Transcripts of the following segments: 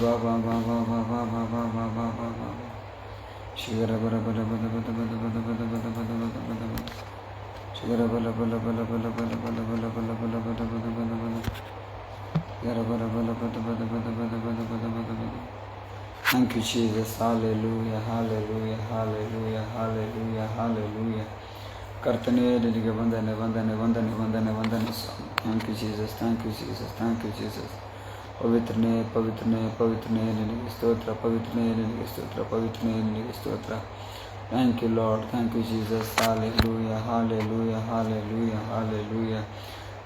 ba ba ba ba ba ba ba ba ba ba ba ba. Shigara bala bala bala bala bala bala bala bala bala bala bala bala. Shigara bala bala bala bala bala bala bala bala bala bala bala bala bala. Shigara bala bala bala bala bala bala bala bala bala bala. Thank you, Jesus. Hallelujah, hallelujah, hallelujah, hallelujah, hallelujah. ಕರ್ತನೇ ನಿನಗೆ ವಂದನೆ ವಂದನೆ ವಂದನೆ ವಂದನೆ ವಂದನೆ ಸ್ವಾಮಿ. Thank you Jesus, thank you Jesus, thank you Jesus. ಪವಿತ್ರನೇ ಪವಿತ್ರನೇ ಪವಿತ್ರನೇ ನಿನಗೆ ಸ್ತೋತ್ರ, ಪವಿತ್ರನೇ ನಿನಗೆ ಸ್ತೋತ್ರ, ಪವಿತ್ರನೇ ನಿನಗೆ ಸ್ತೋತ್ರ. Thank you Lord, thank you Jesus. Hallelujah, hallelujah, hallelujah, hallelujah.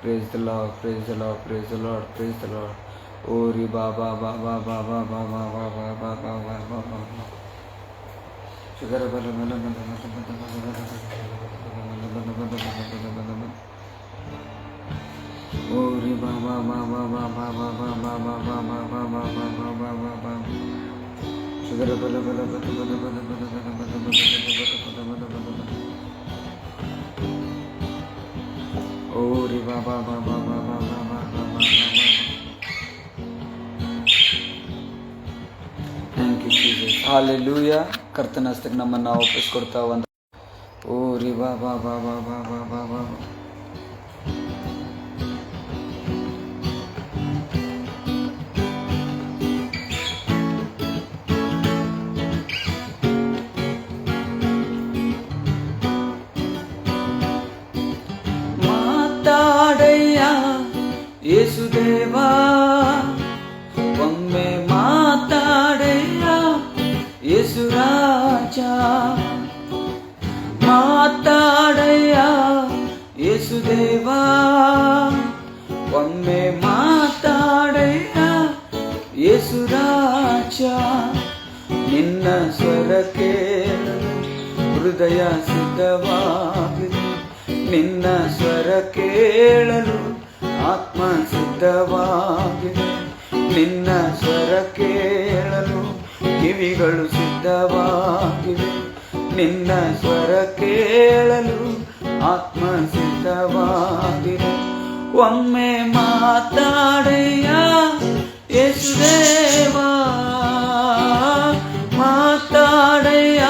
Praise the Lord, praise the Lord, praise the Lord, praise the Lord. ಓ ರಿ ಬಾ ಬಾ ಬಾ ಬಾ ಬಾ ಬಾ ಬಾ ಬಾ ಬಾ ಬಾ ಬಾ ಬಾ ಬಾ ಬಾ ಬಾ ಬಾ. ಶುಗರ ಬಲ ಬಲ ಬಲ ಬಲ ಬಲ ಬಲ ಬಲ ಬಲ ಬಲ. ಓ ರಿ ಬಾ ಬಾ ಬಾ ಬಾ ಬಾ ಬಾ ಬಾ ಬಾ ಬಾ ಬಾ ಬಾ ಬಾ ಬಾ ಬಾ ಬಾ ಬಾ ಬಾ ಬಾ ಬಾ. ಶುಗರ ಬಲ ಬಲ ಬಲ ಬಲ ಬಲ ಬಲ ಬಲ ಬಲ ಬಲ ಬಲ ಬಲ ಬಲ ಬಲ. ಓ ರಿ ಬಾ ಬಾ ಬಾ ಬಾ ಬಾ ಬಾ ಬಾ ಬಾ ಬಾ ಬಾ. Thank you Jesus. ಹಾಲೆಲೂಯಾ. ಕರ್ತನ ಹಸ್ತಕ್ಕೆ ನಮ್ಮನ್ನು ನಾವು ಒಪ್ಪಿಸ್ಕೊಡ್ತಾ ಒಂದು ಓ ರಿ ಬಾ ಬಾ ಬಾ ಬಾ ಬಾ ಬಾ ಬಾ ಬಾ. ಮಾತಾಡಯ್ಯ ಯೇಸುದೇವಾ, ಒಮ್ಮೆ ಮಾತಾಡಯ್ಯ ಯೇಸುರಾಜ. ಮಾತಾಡಯ್ಯ ಯೇಸುದೇವಾ, ಒಮ್ಮೆ ಮಾತಾಡಯ್ಯ ಯೇಸುರಾಜ. ನಿನ್ನ ಸ್ವರ ಕೇಳಲು ಹೃದಯ ಸಿದ್ಧವಾಗಿದೆ, ನಿನ್ನ ಸ್ವರ ಕೇಳಲು ಆತ್ಮ ಸಿದ್ಧವಾಗಿದೆ, ನಿನ್ನ ಸ್ವರ ಕೇಳಲು ಕಿವಿಗಳು ಸಿದ್ಧವಾಗಿವೆ, ನಿನ್ನ ಸ್ವರ ಕೇಳಲು ಆತ್ಮ ಸಿದ್ಧವಾಗಿದೆ. ಒಮ್ಮೆ ಮಾತಾಡಯ್ಯ ಯೇಸುದೇವಾ, ಮಾತಾಡಯ್ಯ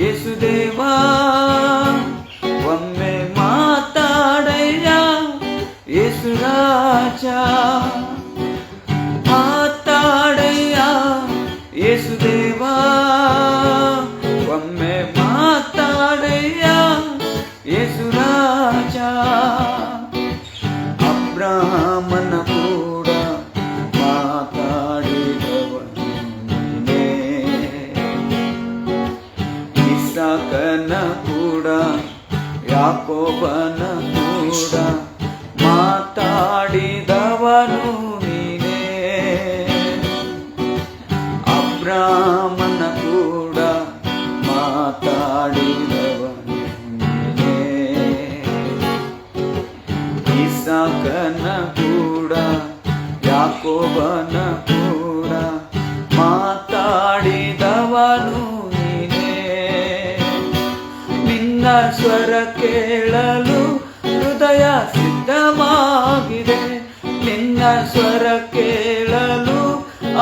ಯೇಸುದೇವಾ, ಒಮ್ಮೆ ಮಾತಾಡಯ್ಯ ಯೇಸುರಾಜ. ಮಾತಾಡಯ್ಯ ಯೇಸುದೇವಾ, ಒಮ್ಮೆ ಮಾತಾಡಯ್ಯ ಯೇಸುರಾಜ. ಅಬ್ರಹಾಮನ ಕೂಡ ಮಾತಾಡಿದವನು ನೀನೇ, ಇಸಾಕನ ಕೂಡ ಯಾಕೋಬನ ಕೂಡ ಮಾತಾಡಿದವನು ನೀನೇ. ಅಬ್ರಹಾಮನ ಕೂಡ ಮಾತಾಡಿದವನು ನೀನೇ, ಇಸಾಕನ ಕೂಡ ಯಾಕೋಬನ ಕೂಡ ಮಾತಾಡಿದವನು ನೀನೇ. ನಿನ್ನ ಸ್ವರ ಕೇಳಲು ಹೃದಯ ಸಿದ್ಧವಾಗಿದೆ, ನಿನ್ನ ಸ್ವರ ಕೇಳಲು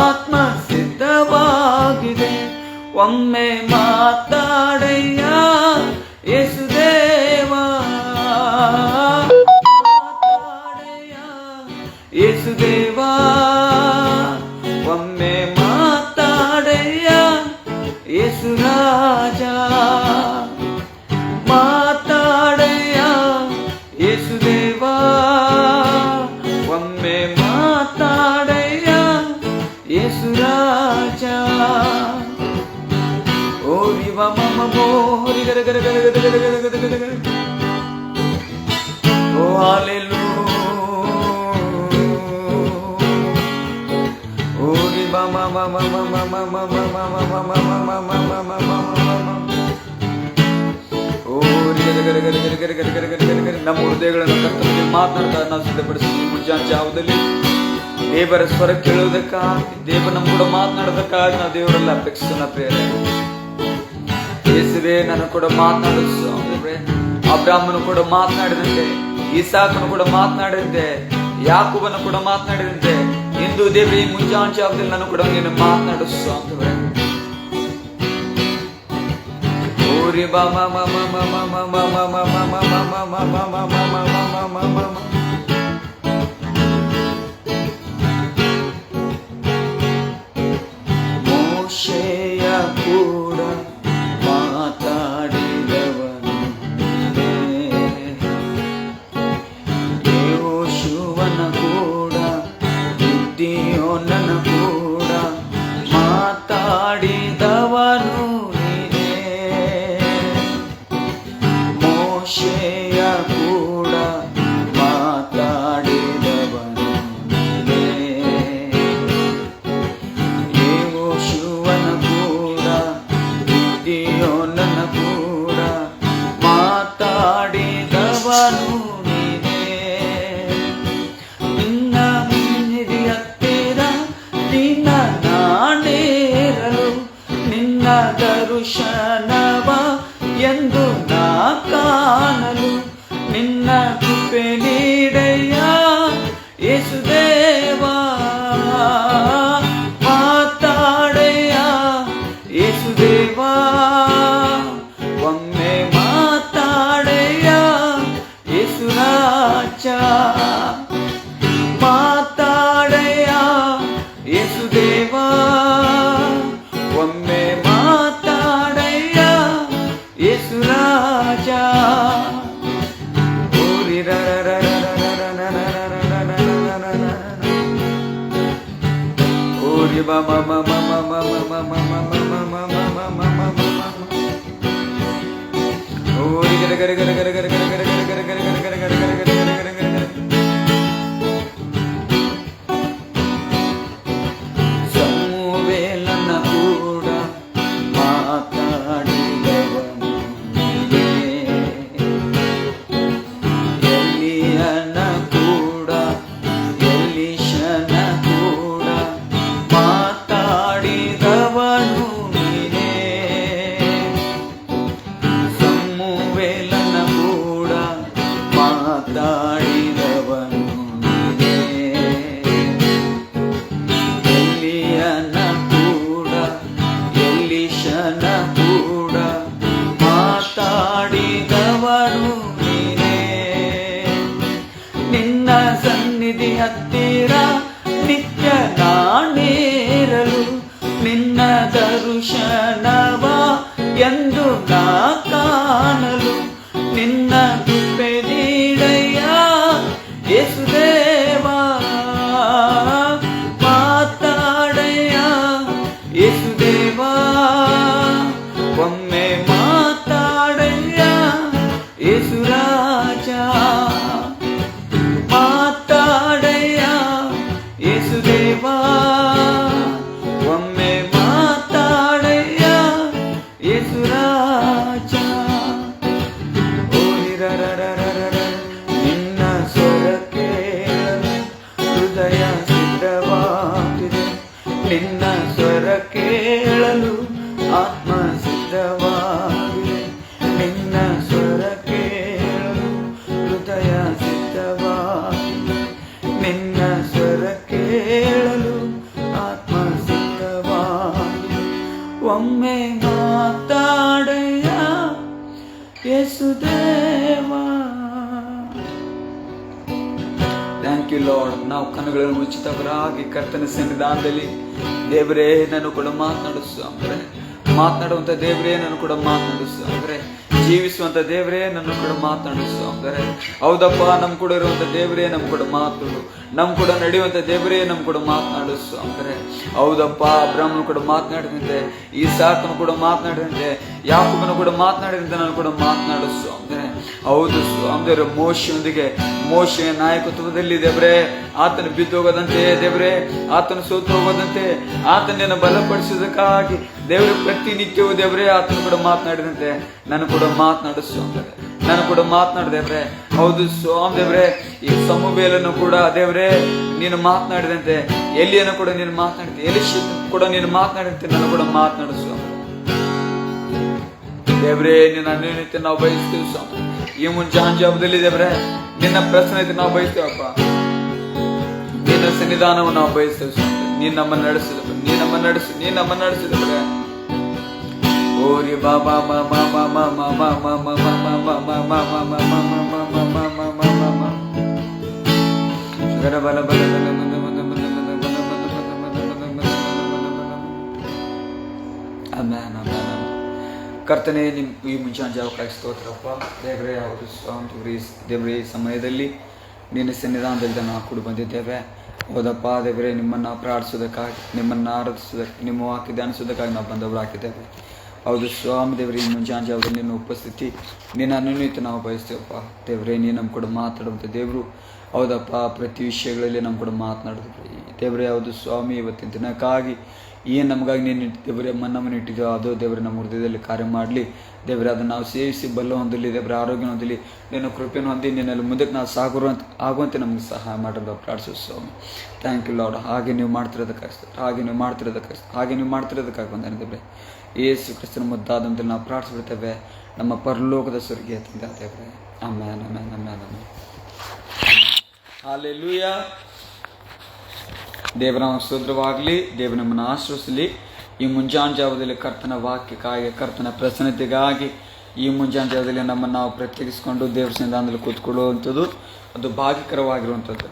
ಆತ್ಮ ಸಿದ್ಧವಾಗಿದೆ. ಒಮ್ಮೆ ಮಾತಾಡಯ್ಯ ಯೇಸುದೇವಾ, ಮಾತಾಡಯ್ಯ ಯೇಸುದೇವಾ, ಒಮ್ಮೆ ಮಾತಾಡಯ್ಯ ಯೇಸುರಾಜ. ಮಾತಾಡಯ್ಯ ಯೇಸುದೇವಾ, ಒಮ್ಮೆ ಮಾತಾಡಯ್ಯ ಯೇಸುರಾಜ. ಓ ರಿವ ಮಮ ಮೋರಿ ಗರ ಗರ ಗರ ಗರ ಗರ ಗರ ಗರ ಗರ ಗರ. ಓ ಹಾಲೆಲೂಯಾ. ಓ ರಿವ ಮಮ ಮಮ ಮಮ ಮಮ ಮಮ ಮಮ ಮಮ ಮಮ ಮಮ ಮಮ. ಓ ಗರ ಗರ ಗರ ಗರ ಗರ ಗರ ಗರ ಗರ ಗರ. ನಮ್ಮ ಹೃದಯಗಳನ್ನು ಕರ್ತನಿಗೆ ಮಾತನಾಡ್ತಾ ನಾವು ಸಿದ್ಧಪಡಿಸ್ತೀವಿ. ಮುಂಜಾನೆ ಜಾವದಲ್ಲಿ ದೇವರ ಸ್ವರ ಕೇಳುವುದಕ್ಕಾಗಿ, ದೇವರು ನಮ್ಮ ಕೂಡ ಮಾತನಾಡೋದಕ್ಕಾಗಿ ನಾವು ದೇವರೆಲ್ಲ ಅಪೇಕ್ಷಿಸೋಣ ಪ್ರೇರೆ. ಯೇಸುವೇ ನನ್ನ ಕೂಡ ಮಾತನಾಡಿಸು. ಅಬ್ರಾಹ್ಮನು ಕೂಡ ಮಾತನಾಡಿದಂತೆ, ಇಸಾಕನು ಕೂಡ ಮಾತನಾಡಿದಂತೆ, ಯಾಕೋಬನು ಕೂಡ ಮಾತನಾಡಿದಂತೆ, ನಿನ್ನ ಇಂದು ದೇವ್ರೆ ಈ ಮುಂಜಾನೆ ಜಾವದಲ್ಲಿ ನಾನು ಕೂಡ ನೀನು ಮಾತನಾಡು ಸ್ವಾಮಿ. ಓರಿ ಬಾ ಮ ಮ ಮ ಮ ಮ ಮ ಮ ಮ ಮ ಮ ಮ ಮ ಮ ಮ ಮ ಮ. ಮೋಶೆಯ ಕೂಡ ಮಾತಾಡಿದವನು ಯೆಹೋಶುವನ ಕೂಡ ಗಿದ್ಯೋನನ ಕೂಡ ಮಾತಾಡಿದವನು ನೀನೇ. ಮೋಶೆಯ ಕೂಡ ಮಾತಾಡಿದವನು ನೀನೇ. ಯೆಹೋಶುವನ ಕೂಡ ಗಿದ್ಯೋನನ ಕೂಡ ಮಾತಾಡಿದವನು ನೀನೇ. ನಿನ್ನ ಸನ್ನಿಧಿ ಹತ್ತಿರ ನಿನ್ನ ನಾನೇರಲು ನಿನ್ನ ದರ್ಶನವ ಎಂದು ನಾ ಕಾಣಲು ನಿನ್ನ ಕೃಪೆ ನೀಡೆಯ ಯೇಸುದೇವಾ. ಮಾತಾಡೆಯ ಯೇಸುದೇವಾ, ಒಮ್ಮೆ ಮಾತಾಡೆಯ ಯೇಸುರಾಜ. ಮಾತಾಡೆಯ ಯೇಸುದೇವಾ, ಒಮ್ಮೆ ಮಾತಾಡೆಯ ಯೇಸುರಾಜ. ಓರಿ ಬ ಮ ಮ ಮ ಮ ಮ ಮ ಮ ಮ ಮ ಮ ಮ ಮ. ಓರಿ ಗರ ಗರ ಗರ ಗರ ಗರ ಗರ ಗರ ಗರ ಗರ ಗರ ಗರ ಗರ ಗರ ಗರ ಗರ ಗರ ಗರ. ಸಮುವೇಲನ ಕೂಡ ಮಾತಾಡಿದವನು ನೀನೇ. ಎಲೀಯನ ಕೂಡ ಎಲೀಷನ ಕೂಡ ಮಾತಾಡಿದವನು ನೀನೇ. ಸಮುವೇಲನ ಕೂಡ ಮಾತಾಡಿದವನು ನೀನೇ. ಎಲೀಯನ ಕೂಡ ಎಲೀಷನ ಕೂಡ ಮಾತಾಡಿದವನು ನೀನೇ. ನಿನ್ನ ಸನ್ನಿಧಿ ಹತ್ತಿರ ನಿತ್ಯ ನಾನೇರಲು ನಿನ್ನ ದರ್ಶನವ ಎಂದು ನಾ ಕಾಣಲು ನಿನ್ನ ಕೃಪೆ ನೀಡೆಯ ಯೇಸುದೇವಾ. ಮಾತಾಡೆಯ ಯೇಸುದೇವಾ, ಒಮ್ಮೆ ಮಾತಾಡೆಯ ಯೇಸುರಾಜ. ಮಾತಾಡೆಯ ಯೇಸುದೇವಾ, ಒಮ್ಮೆ ಮಾತಾಡೆಯ ಯೇಸುರಾಜ. ನಿನ್ನ ಸ್ವರ ಕೇಳಲು ಹೃದಯ ಸಿದ್ಧವಾಗಿದೆ. ನಿನ್ನ ಸ್ವರ ಕೇಳಲು ಆತ್ಮ ಸಿದ್ಧವಾಗಿದೆ. ನಿನ್ನ ಸ್ವರ ಕೇಳಲು ಹೃದಯ ಸಿದ್ಧವಾಗಿದೆ. ನಿನ್ನ ಸ್ವರ ಕೇಳಲು ಆತ್ಮ ಸಿದ್ಧವಾಗಿದೆ. ಒಮ್ಮೆ ಮಾತಾಡೆಯ ಯೇಸುದೇವಾ. Thank you Lord. ನಾವು ಕಣ್ಣುಗಳನ್ನು ಮುಚ್ಚಿದವರಾಗಿ ಕರ್ತನ ಸನ್ನಿಧಾನದಲ್ಲಿ ದೇವರೇ ನಾನು ಕೂಡ ಮಾತನಾಡಿಸು ಅಂದ್ರೆ ಮಾತನಾಡುವಂತ ದೇವರೇ ನಾನು ಕೂಡ ಮಾತನಾಡಿಸು ಅಂದ್ರೆ ಜೀವಿಸುವಂತ ದೇವರೇ ನನ್ನ ಕೂಡ ಮಾತನಾಡಿಸು ಅಂದರೆ ಹೌದಪ್ಪ. ನಮ್ ಕೂಡ ಇರುವಂತ ದೇವರೇ ನಮ್ ಕೂಡ ಮಾತಾಡು. ನಮ್ ಕೂಡ ನಡೆಯುವಂತ ದೇವರೇ ನಮ್ ಕೂಡ ಮಾತನಾಡಿಸು ಅಂದರೆ ಹೌದಪ್ಪ. ಅಬ್ರಾಹ್ಮನು ಕೂಡ ಮಾತನಾಡಿದಂತೆ, ಈಸಾಕನು ಕೂಡ ಮಾತನಾಡಿದಂತೆ, ಯಾಕೋಬನು ಕೂಡ ಮಾತನಾಡಿದಂತೆ ನಾನು ಕೂಡ ಮಾತನಾಡಿಸು ಅಂದರೆ ಹೌದು ಅಂದ್ರೆ ಮೋಶೆಯೊಂದಿಗೆ ಮೋಶೆಯ ನಾಯಕತ್ವದಲ್ಲಿ ದೇವರೇ ಆತನು ಬಿದ್ದು ಹೋಗದಂತೆ ದೇವರೇ, ಆತನು ಸೋತು ಹೋಗದಂತೆ ಆತನನ್ನು ಬಲಪಡಿಸುವುದಕ್ಕಾಗಿ ದೇವರೇ ಪ್ರತಿನಿತ್ಯವೂ ದೇವರೇ ಆತನು ಕೂಡ ಮಾತನಾಡಿದಂತೆ ನಾನು ಕೂಡ ಮಾತನಾಡಿಸು ಅಂದರೆ ನಾನು ಕೂಡ ಮಾತನಾಡಿದೇವ್ರೆ. ಹೌದು ಸ್ವಾಮಿ ದೇವ್ರೆ, ಈ ಸಮುವೇಲನ್ನು ಕೂಡ ದೇವ್ರೆ ನೀನು ಮಾತನಾಡಿದಂತೆ, ಎಲಿಯನ್ನು ಕೂಡ ನೀನು ಮಾತನಾಡಿದೆ, ಎಲಿಷ ಕೂಡ ನೀನು ಮಾತನಾಡಿದಂತೆ ನಾನು ಕೂಡ ಮಾತನಾಡಿಸು ದೇವ್ರೆ. ನಿನ್ನ ಅನ್ಯೋನ್ಯತೆ ನಾವು ಬಯಸ್ತೀವಿ ಸ್ವಾಮಿ. ಈ ಮುಂಜಾನೆ ಜಾವದಲ್ಲಿ ದೇವ್ರೆ ನಿನ್ನ ಪ್ರಸನ್ನತೆ ನಾವು ಬಯಸ್ತೇವಪ್ಪ. ನಿನ್ನ ಸನ್ನಿಧಾನವನ್ನು ನಾವು ಬಯಸ್ತೇವೆ ಸ್ವಾಮಿ. ನೀನ್ ನಮ್ಮನ್ನು ನಡೆಸಿದ, ನೀನ್ ನಮ್ಮನ್ನು ನಡೆಸಿದ್ರೆ ಓರಿ ಬಾಬಾ ಕರ್ತನೆ, ನಿಮ್ ಈ ಮುಂಚಾನ ಜಾವಕ್ಕಾಗಿ ಸ್ತೋತ್ರಪ್ಪ ದೇವರೇ. ಯಾವುದು ಸ್ವಾಮಿ ದೇವರೇ, ಈ ಸಮಯದಲ್ಲಿ ನಿನ್ನ ಸನ್ನಿಧಾನದಲ್ಲಿ ನಾವು ಕೂಡಿ ಬಂದಿದ್ದೇವೆ. ಹೌದಪ್ಪ ದೇವರೇ, ನಿಮ್ಮನ್ನು ಪ್ರಾರ್ಥಿಸೋದಕ್ಕಾಗಿ, ನಿಮ್ಮನ್ನು ಆರಾಧಿಸೋದಕ್ಕೆ, ನಿಮ್ಮ ವಾಕ್ಯ ಧ್ಯಾನಿಸೋದಕ್ಕಾಗಿ ನಾವು ಬಂದವರು ಹಾಕಿದ್ದೇವೆ. ಹೌದು ಸ್ವಾಮಿ ದೇವರೇ, ಈ ಮುಂಚಾನ ಜಾವದಲ್ಲಿ ನಿನ್ನ ಉಪಸ್ಥಿತಿ, ನಿನ್ನ ಅನುನೀತಿ ನಾವು ಬಯಸ್ತೇವಪ್ಪ ದೇವರೇ. ನೀನು ನಮ್ಮ ಕೂಡ ಮಾತಾಡುವಂಥ ದೇವರು. ಹೌದಪ್ಪ, ಪ್ರತಿ ವಿಷಯಗಳಲ್ಲಿ ನಮ್ಮ ಕೂಡ ಮಾತನಾಡಿದ್ವಿ ದೇವರೇ. ಹೌದು ಸ್ವಾಮಿ, ಇವತ್ತಿನ ದಿನಕ್ಕಾಗಿ ಏನು ನಮಗಾಗಿ ನೀನು ದೇವರೇ ನಮ್ಮನ್ನು ಇಟ್ಟಿದ್ದೋ ಅದು ದೇವರೇ ನಮ್ಮ ಹೃದಯದಲ್ಲಿ ಕಾರ್ಯ ಮಾಡಲಿ ದೇವರೇ. ಅದನ್ನು ನಾವು ಸೇವಿಸಿ ಬಲ್ಲ ಹೊಂದಲಿ ದೇವರೇ, ಆರೋಗ್ಯ ಹೊಂದಲಿ, ನಿನ್ನ ಕೃಪೆಯನ್ನು ಹೊಂದಿ ನಿನ್ನಲ್ಲಿ ಮುಂದಕ್ಕೆ ನಾವು ಆಗುವಂತೆ ನಮಗೆ ಸಹಾಯ ಮಾಡೋದು ಪ್ರಾರ್ಥಿಸು ಸ್ವಾಮಿ. Thank you Lord. ಹಾಗೆ ನೀವು ಮಾಡ್ತಿರೋದಕ್ಕಾಗಿ ಬಂದಾನೆ ದೇವರೇ. ಯೇಸು ಕ್ರಿಸ್ತನ ಮುದ್ದಾದಂತೆ ನಾವು ಪ್ರಾರ್ಥಿಸ್ಬಿಡ್ತೇವೆ ನಮ್ಮ ಪರಲೋಕದ ಸ್ವರ್ಗೀಯ ತಂದೆ ದೇವರೇ. Amen, amen, amen, amen. Hallelujah. ದೇವರ ಸ್ತೋತ್ರವಾಗಲಿ. ದೇವರು ನಮ್ಮನ್ನು ಆಶ್ರಯಿಸಲಿ. ಈ ಮುಂಜಾನ ಜಾವದಲ್ಲಿ ಕರ್ತನ ವಾಕ್ಯಕ್ಕಾಗಿ, ಕರ್ತನ ಪ್ರಸನ್ನತೆಗಾಗಿ ಈ ಮುಂಜಾನ ಜಾವದಲ್ಲಿ ನಮ್ಮನ್ನು ನಾವು ಪ್ರತ್ಯೇಕಿಸಿಕೊಂಡು ದೇವರ ಸನ್ನಿಧಾನದಲ್ಲಿ ಕೂತ್ಕೊಳ್ಳುವಂಥದ್ದು ಅದು ಭಾಗ್ಯಕರವಾಗಿರುವಂಥದ್ದು.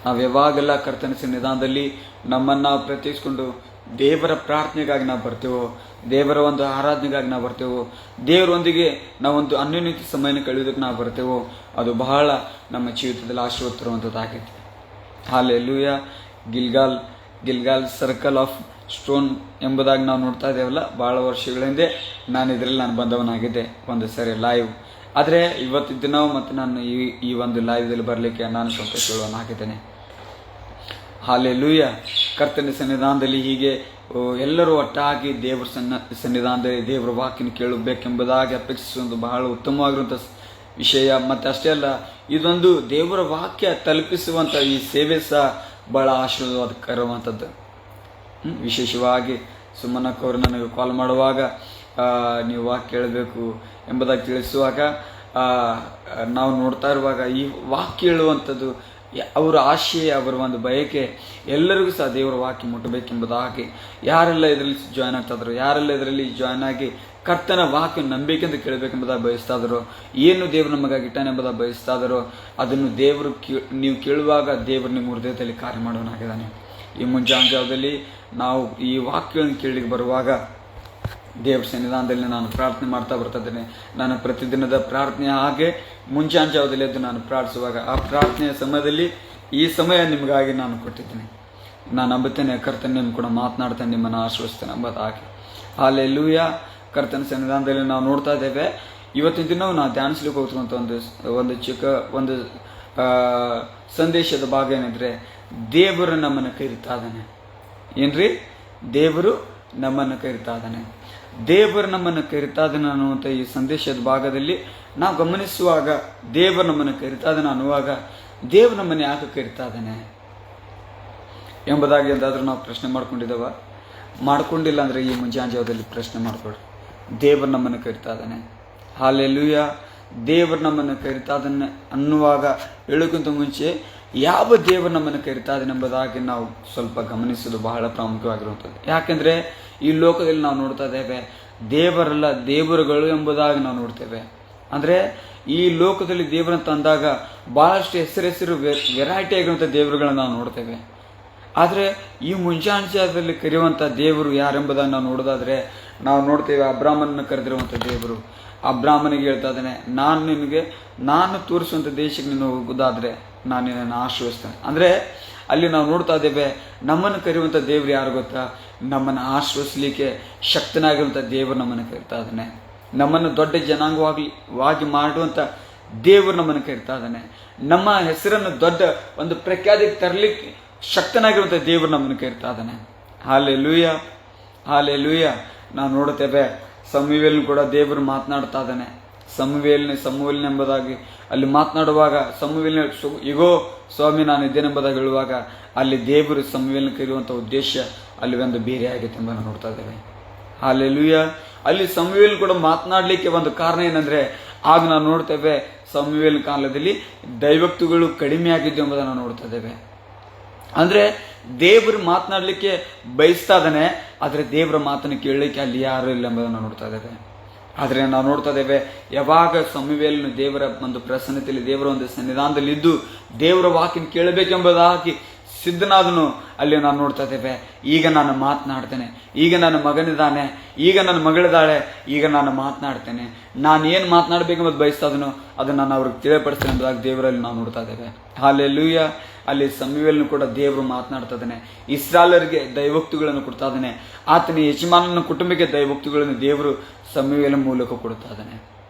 ನಾವು ಯಾವಾಗೆಲ್ಲ ಕರ್ತನ ಸನ್ನಿಧಾನದಲ್ಲಿ ನಮ್ಮನ್ನು ನಾವು ಪ್ರತ್ಯೇಕಿಸಿಕೊಂಡು ದೇವರ ಪ್ರಾರ್ಥನೆಗಾಗಿ ನಾವು ಬರ್ತೇವೋ, ದೇವರ ಒಂದು ಆರಾಧನೆಗಾಗಿ ನಾವು ಬರ್ತೇವೋ, ದೇವರೊಂದಿಗೆ ನಾವೊಂದು ಅನ್ಯೋನ್ಯತೆ ಸಮಯನ ಕಳೆಯೋದಕ್ಕೆ ನಾವು ಬರ್ತೇವೋ, ಅದು ಬಹಳ ನಮ್ಮ ಜೀವಿತದಲ್ಲಿ ಆಶೀರ್ವಾದ ತರುವಂಥದ್ದಾಗೈತೆ. Hallelujah. Gilgal circle of stone ಎಂಬುದಾಗಿ ನಾವು ನೋಡ್ತಾ ಇದ್ದೇವಲ್ಲ. ಭಾಳ ವರ್ಷಗಳ ಹಿಂದೆ ನಾನು ಬಂದವನಾಗಿದ್ದೆ ಒಂದು ಸರಿ ಲೈವ್. ಆದರೆ ಇವತ್ತಿನ ದಿನ ಮತ್ತು ನಾನು ಈ ಒಂದು ಲೈವ್ದಲ್ಲಿ ಬರಲಿಕ್ಕೆ ನಾನು ಸಂತೋಷವಾಗಿದ್ದೇನೆ. ಹಲ್ಲೆಲೂಯಾ. ಕರ್ತನ ಸನ್ನಿಧಾನದಲ್ಲಿ ಹೀಗೆ ಎಲ್ಲರೂ ಒಟ್ಟಾಗಿ ದೇವರ ಸನ್ನಿಧಾನದಲ್ಲಿ ದೇವರ ವಾಕ್ಯನ ಕೇಳಬೇಕೆಂಬುದಾಗಿ ಅಪೇಕ್ಷಿಸುವುದು ಬಹಳ ಉತ್ತಮವಾಗಿರುವಂಥ ವಿಷಯ. ಮತ್ತು ಅಷ್ಟೇ ಅಲ್ಲ, ಇದೊಂದು ದೇವರ ವಾಕ್ಯ ತಲುಪಿಸುವಂಥ ಈ ಸೇವೆ ಸಹ ಬಹಳ ಆಶೀರ್ವಾದಕರವಂಥದ್ದು. ವಿಶೇಷವಾಗಿ ಸುಮನಕ್ಕವರು ನನಗೆ ಕಾಲ್ ಮಾಡುವಾಗ ನೀವು ವಾಕ್ಯ ಕೇಳಬೇಕು ಎಂಬುದಾಗಿ ತಿಳಿಸುವಾಗ ನಾವು ನೋಡ್ತಾ ಇರುವಾಗ ಈ ವಾಕ್ಯ ಹೇಳುವಂಥದ್ದು ಅವರ ಆಶಯ, ಅವರ ಒಂದು ಬಯಕೆ ಎಲ್ಲರಿಗೂ ಸಹ ದೇವರ ವಾಕ್ಯ ಮುಟ್ಟಬೇಕೆಂಬುದಾಗಿ ಯಾರೆಲ್ಲ ಇದರಲ್ಲಿ ಜಾಯ್ನ್ ಆಗ್ತಾಯಿದ್ರು, ಯಾರೆಲ್ಲ ಇದರಲ್ಲಿ ಜಾಯ್ನ್ ಆಗಿ ಕರ್ತನ ವಾಕ್ಯ ನಂಬಿಕೆಂದು ಕೇಳಬೇಕೆಂಬುದಾಗಿ ಬಯಸ್ತಾ ಇದ್ರು, ಏನು ದೇವರು ನಮಗಾಗಿ ಇಟ್ಟಾನೆಂಬುದಾಗಿ ಬಯಸ್ತಾ ಇದ್ರು, ಅದನ್ನು ದೇವರು ನೀವು ಕೇಳುವಾಗ ದೇವರು ನಿಮ್ಮ ಹೃದಯದಲ್ಲಿ ಕಾರ್ಯ ಮಾಡೋನಾಗಿದ್ದಾನೆ. ಈ ಮುಂಜಾನೆ ಜಾವದಲ್ಲಿ ನಾವು ಈ ವಾಕ್ಯಗಳನ್ನು ಕೇಳಲಿಕ್ಕೆ ಬರುವಾಗ ದೇವರ ಸನ್ನಿಧಾನದಲ್ಲಿ ನಾನು ಪ್ರಾರ್ಥನೆ ಮಾಡ್ತಾ ಬರ್ತಿದ್ದೇನೆ. ನನ್ನ ಪ್ರತಿದಿನದ ಪ್ರಾರ್ಥನೆ ಹಾಗೆ ಮುಂಜಾನೆ ಜಾವದಲ್ಲಿ ಎದ್ದು ನಾನು ಪ್ರಾರ್ಥಿಸುವಾಗ ಆ ಪ್ರಾರ್ಥನೆಯ ಸಮಯದಲ್ಲಿ ಈ ಸಮಯ ನಿಮಗಾಗಿ ನಾನು ಕೊಟ್ಟಿದ್ದೇನೆ. ನಾನು ನಂಬುತ್ತೇನೆ ಕರ್ತನ ನಿಮ್ಮ ಕೂಡ ಮಾತನಾಡ್ತೇನೆ, ನಿಮ್ಮನ್ನು ಆಶ್ರಯಿಸ್ತೇನೆ ಎಂಬುದಾಗಿ. ಹಲ್ಲೆಲೂಯಾ. ಕರ್ತನ ಸನ್ನಿಧಾನದಲ್ಲಿ ನಾವು ನೋಡ್ತಾ ಇದ್ದೇವೆ. ಇವತ್ತಿನ ದಿನ ನಾವು ಧ್ಯಾನಿಸ್ಲಿಕ್ಕೆ ಹೋಗ್ತಿರುವಂಥ ಒಂದು ಚಿಕ್ಕ ಒಂದು ಸಂದೇಶದ ಭಾಗ ಏನೆಂದರೆ, ದೇವರು ನಮ್ಮನ್ನು ಕರೀತಾ ಇದ್ದಾನೆ. ಏನ್ರಿ? ದೇವರು ನಮ್ಮನ್ನು ಕರೀತಾ ಇದ್ದಾನೆ. ದೇವರು ನಮ್ಮನ್ನು ಕರೀತಾ ಇದ್ದಾನೆ ಅನ್ನುವಂಥ ಈ ಸಂದೇಶದ ಭಾಗದಲ್ಲಿ ನಾವು ಗಮನಿಸುವಾಗ, ದೇವರು ನಮ್ಮನ್ನು ಕರೀತಾ ಇದ್ದಾನೆ ಅನ್ನುವಾಗ ದೇವರು ನಮ್ಮನ್ನು ಯಾಕೆ ಕರೀತಾ ಇದ್ದಾನೆ ಎಂಬುದಾಗಿ ಎಂದಾದರೂ ನಾವು ಪ್ರಶ್ನೆ ಮಾಡ್ಕೊಂಡಿಲ್ಲ ಅಂದರೆ ಈ ಮುಂಜಾನೆ ಜಾವದಲ್ಲಿ ಪ್ರಶ್ನೆ ಮಾಡ್ಕೊಳ್ರಿ. ದೇವರು ನಮ್ಮನ್ನು ಕರೀತಾ ಇದ್ದಾನೆ. ಹಲ್ಲೆಲೂಯಾ. ದೇವರು ನಮ್ಮನ್ನು ಕರೀತಾ ಇದ್ದಾನೆ ಅನ್ನುವಾಗ ಹೇಳೋಕ್ಕಿಂತ ಮುಂಚೆ ಯಾವ ದೇವರು ನಮ್ಮನ್ನು ಕರೀತಾ ಇದ್ದಾನೆ ಎಂಬುದಾಗಿ ನಾವು ಸ್ವಲ್ಪ ಗಮನಿಸೋದು ಬಹಳ ಪ್ರಾಮುಖ್ಯವಾಗಿರುವಂಥದ್ದು. ಯಾಕೆಂದರೆ ಈ ಲೋಕದಲ್ಲಿ ನಾವು ನೋಡ್ತಾ ಇದ್ದೇವೆ, ದೇವರಲ್ಲ ದೇವರುಗಳು ಎಂಬುದಾಗಿ ನಾವು ನೋಡ್ತೇವೆ. ಅಂದರೆ ಈ ಲೋಕದಲ್ಲಿ ದೇವರಂತ ಅಂದಾಗ ಭಾಳಷ್ಟು ಹೆಸರು ವೆರೈಟಿ ಆಗಿರುವಂಥ ದೇವರುಗಳನ್ನ ನಾವು ನೋಡ್ತೇವೆ. ಆದರೆ ಈ ಮುಂಜಾನೆ ಜಾವದಲ್ಲಿ ಕರೆಯುವಂಥ ದೇವರು ಯಾರೆಂಬುದಾಗಿ ನಾವು ನೋಡೋದಾದರೆ ನಾವು ನೋಡ್ತೇವೆ, ಅಬ್ರಾಹ್ಮನನ್ನು ಕರೆದಿರುವಂಥ ದೇವರು. ಅಬ್ರಾಹ್ಮನಿಗೆ ಹೇಳ್ತಾ ಇದ್ದಾನೆ, ನಾನು ತೋರಿಸುವಂಥ ದೇಶಕ್ಕೆ ನೀನು ಹೋಗೋದಾದರೆ ನಾನು ನಿನ್ನನ್ನು ಆಶ್ರಯಿಸ್ತೇನೆ. ಅಂದರೆ ಅಲ್ಲಿ ನಾವು ನೋಡ್ತಾ ಇದ್ದೇವೆ, ನಮ್ಮನ್ನು ಕರೆಯುವಂಥ ದೇವರು ಯಾರು ಗೊತ್ತಾ? ನಮ್ಮನ್ನು ಆಶ್ರಯಿಸಲಿಕ್ಕೆ ಶಕ್ತನಾಗಿರುವಂಥ ದೇವರು ನಮ್ಮನ್ನು ಕರಿತಾ ಇದ್ದಾನೆ. ನಮ್ಮನ್ನು ದೊಡ್ಡ ಜನಾಂಗವಾಗಿ ಮಾಡುವಂಥ ದೇವರು ನಮ್ಮನ್ನು ಕರಿತಾ ಇದ್ದಾನೆ. ನಮ್ಮ ಹೆಸರನ್ನು ದೊಡ್ಡ ಒಂದು ಪ್ರಖ್ಯಾತಿಗೆ ತರಲಿಕ್ಕೆ ಶಕ್ತನಾಗಿರುವಂಥ ದೇವರು ನಮ್ಮನ್ನು ಕರಿತಾ ಇದ್ದಾನೆ. ಹಲ್ಲೆಲೂಯಾ. ಹಲ್ಲೆಲೂಯಾ. ನಾವು ನೋಡುತ್ತೇವೆ, ಸಮುವೇಲ್ ಕೂಡ ದೇವರು ಮಾತನಾಡ್ತಾ ಇದ್ದಾನೆ. ಸಮುವೇಲ್ ಎಂಬುದಾಗಿ ಅಲ್ಲಿ ಮಾತನಾಡುವಾಗ ಸಮುವೇಲ್ ಇಗೋ ಸ್ವಾಮಿ ನಾನು ಇದ್ದೇನೆಂಬುದಾಗಿ ಹೇಳುವಾಗ ಅಲ್ಲಿ ದೇವರು ಸಮುವೇಲ್ನ ಕರೆಯುವಂಥ ಉದ್ದೇಶ ಅಲ್ಲಿ ಒಂದು ಬೇರೆ ಆಗೈತೆ ಎಂಬುದನ್ನು ನೋಡ್ತಾ ಇದ್ದೇವೆ. ಹಲ್ಲೆಲೂಯಾ. ಅಲ್ಲಿ ಸಮುವೇಲ್ ಕೂಡ ಮಾತನಾಡಲಿಕ್ಕೆ ಒಂದು ಕಾರಣ ಏನಂದರೆ, ಆಗ ನಾವು ನೋಡ್ತೇವೆ ಸಮುವೇಲ್ ಕಾಲದಲ್ಲಿ ದೈವಕ್ತಗಳು ಕಡಿಮೆ ಆಗಿದ್ದು ಎಂಬುದನ್ನು ನೋಡ್ತಾ ಇದ್ದೇವೆ. ಅಂದ್ರೆ ದೇವರು ಮಾತನಾಡ್ಲಿಕ್ಕೆ ಬಯಸ್ತಾ ಇದ್ದಾನೆ, ಆದ್ರೆ ದೇವರ ಮಾತನ್ನು ಕೇಳಲಿಕ್ಕೆ ಅಲ್ಲಿ ಯಾರು ಇಲ್ಲ ಎಂಬುದನ್ನು ನೋಡ್ತಾ ಇದ್ದೇವೆ. ಆದ್ರೆ ನಾವು ನೋಡ್ತಾ ಇದ್ದೇವೆ, ಯಾವಾಗ ಸಮುವೇಲನು ದೇವರ ಒಂದು ಪ್ರಸನ್ನತೆಯಲ್ಲಿ, ದೇವರ ಒಂದು ಸನ್ನಿಧಾನದಲ್ಲಿ ಇದ್ದು ದೇವರ ವಾಕ್ಯನ ಕೇಳಬೇಕೆಂಬುದಾಗಿ ಸಿದ್ಧನಾದನು, ಅಲ್ಲಿ ನಾವು ನೋಡ್ತಾ ಇದ್ದೇವೆ, ಈಗ ನಾನು ಮಾತನಾಡ್ತೇನೆ, ಈಗ ನನ್ನ ಮಗನಿದ್ದಾನೆ, ಈಗ ನನ್ನ ಮಗಳಿದ್ದಾಳೆ, ಈಗ ನಾನು ಮಾತನಾಡ್ತೇನೆ, ನಾನು ಏನು ಮಾತನಾಡಬೇಕೆಂಬುದು ಬಯಸ್ತಾ ಇದನೋ ಅದನ್ನು ನಾನು ಅವ್ರಿಗೆ ತಿಳಿಯಪಡಿಸ್ತೇನೆ ಎಂಬುದಾಗಿ ದೇವರಲ್ಲಿ ನಾವು ನೋಡ್ತಾ ಇದ್ದೇವೆ. ಹಲ್ಲೆಲೂಯಾ. ಅಲ್ಲಿ ಸಮುವೇಲನು ಕೂಡ ದೇವರು ಮಾತನಾಡ್ತಾ ಇದ್ದಾನೆ, ಇಸ್ರಾಯೇಲರಿಗೆ ದೈವೋಕ್ತಿಗಳನ್ನು ಕೊಡ್ತಾ ಇದ್ದಾನೆ. ಆತನ ಯಜಮಾನನ ಕುಟುಂಬಕ್ಕೆ ದೈವೋಕ್ತಿಗಳನ್ನು ದೇವರು ಸಮುವೇಲನ ಮೂಲಕ ಕೊಡ್ತಾ ಇದ್ದಾನೆ.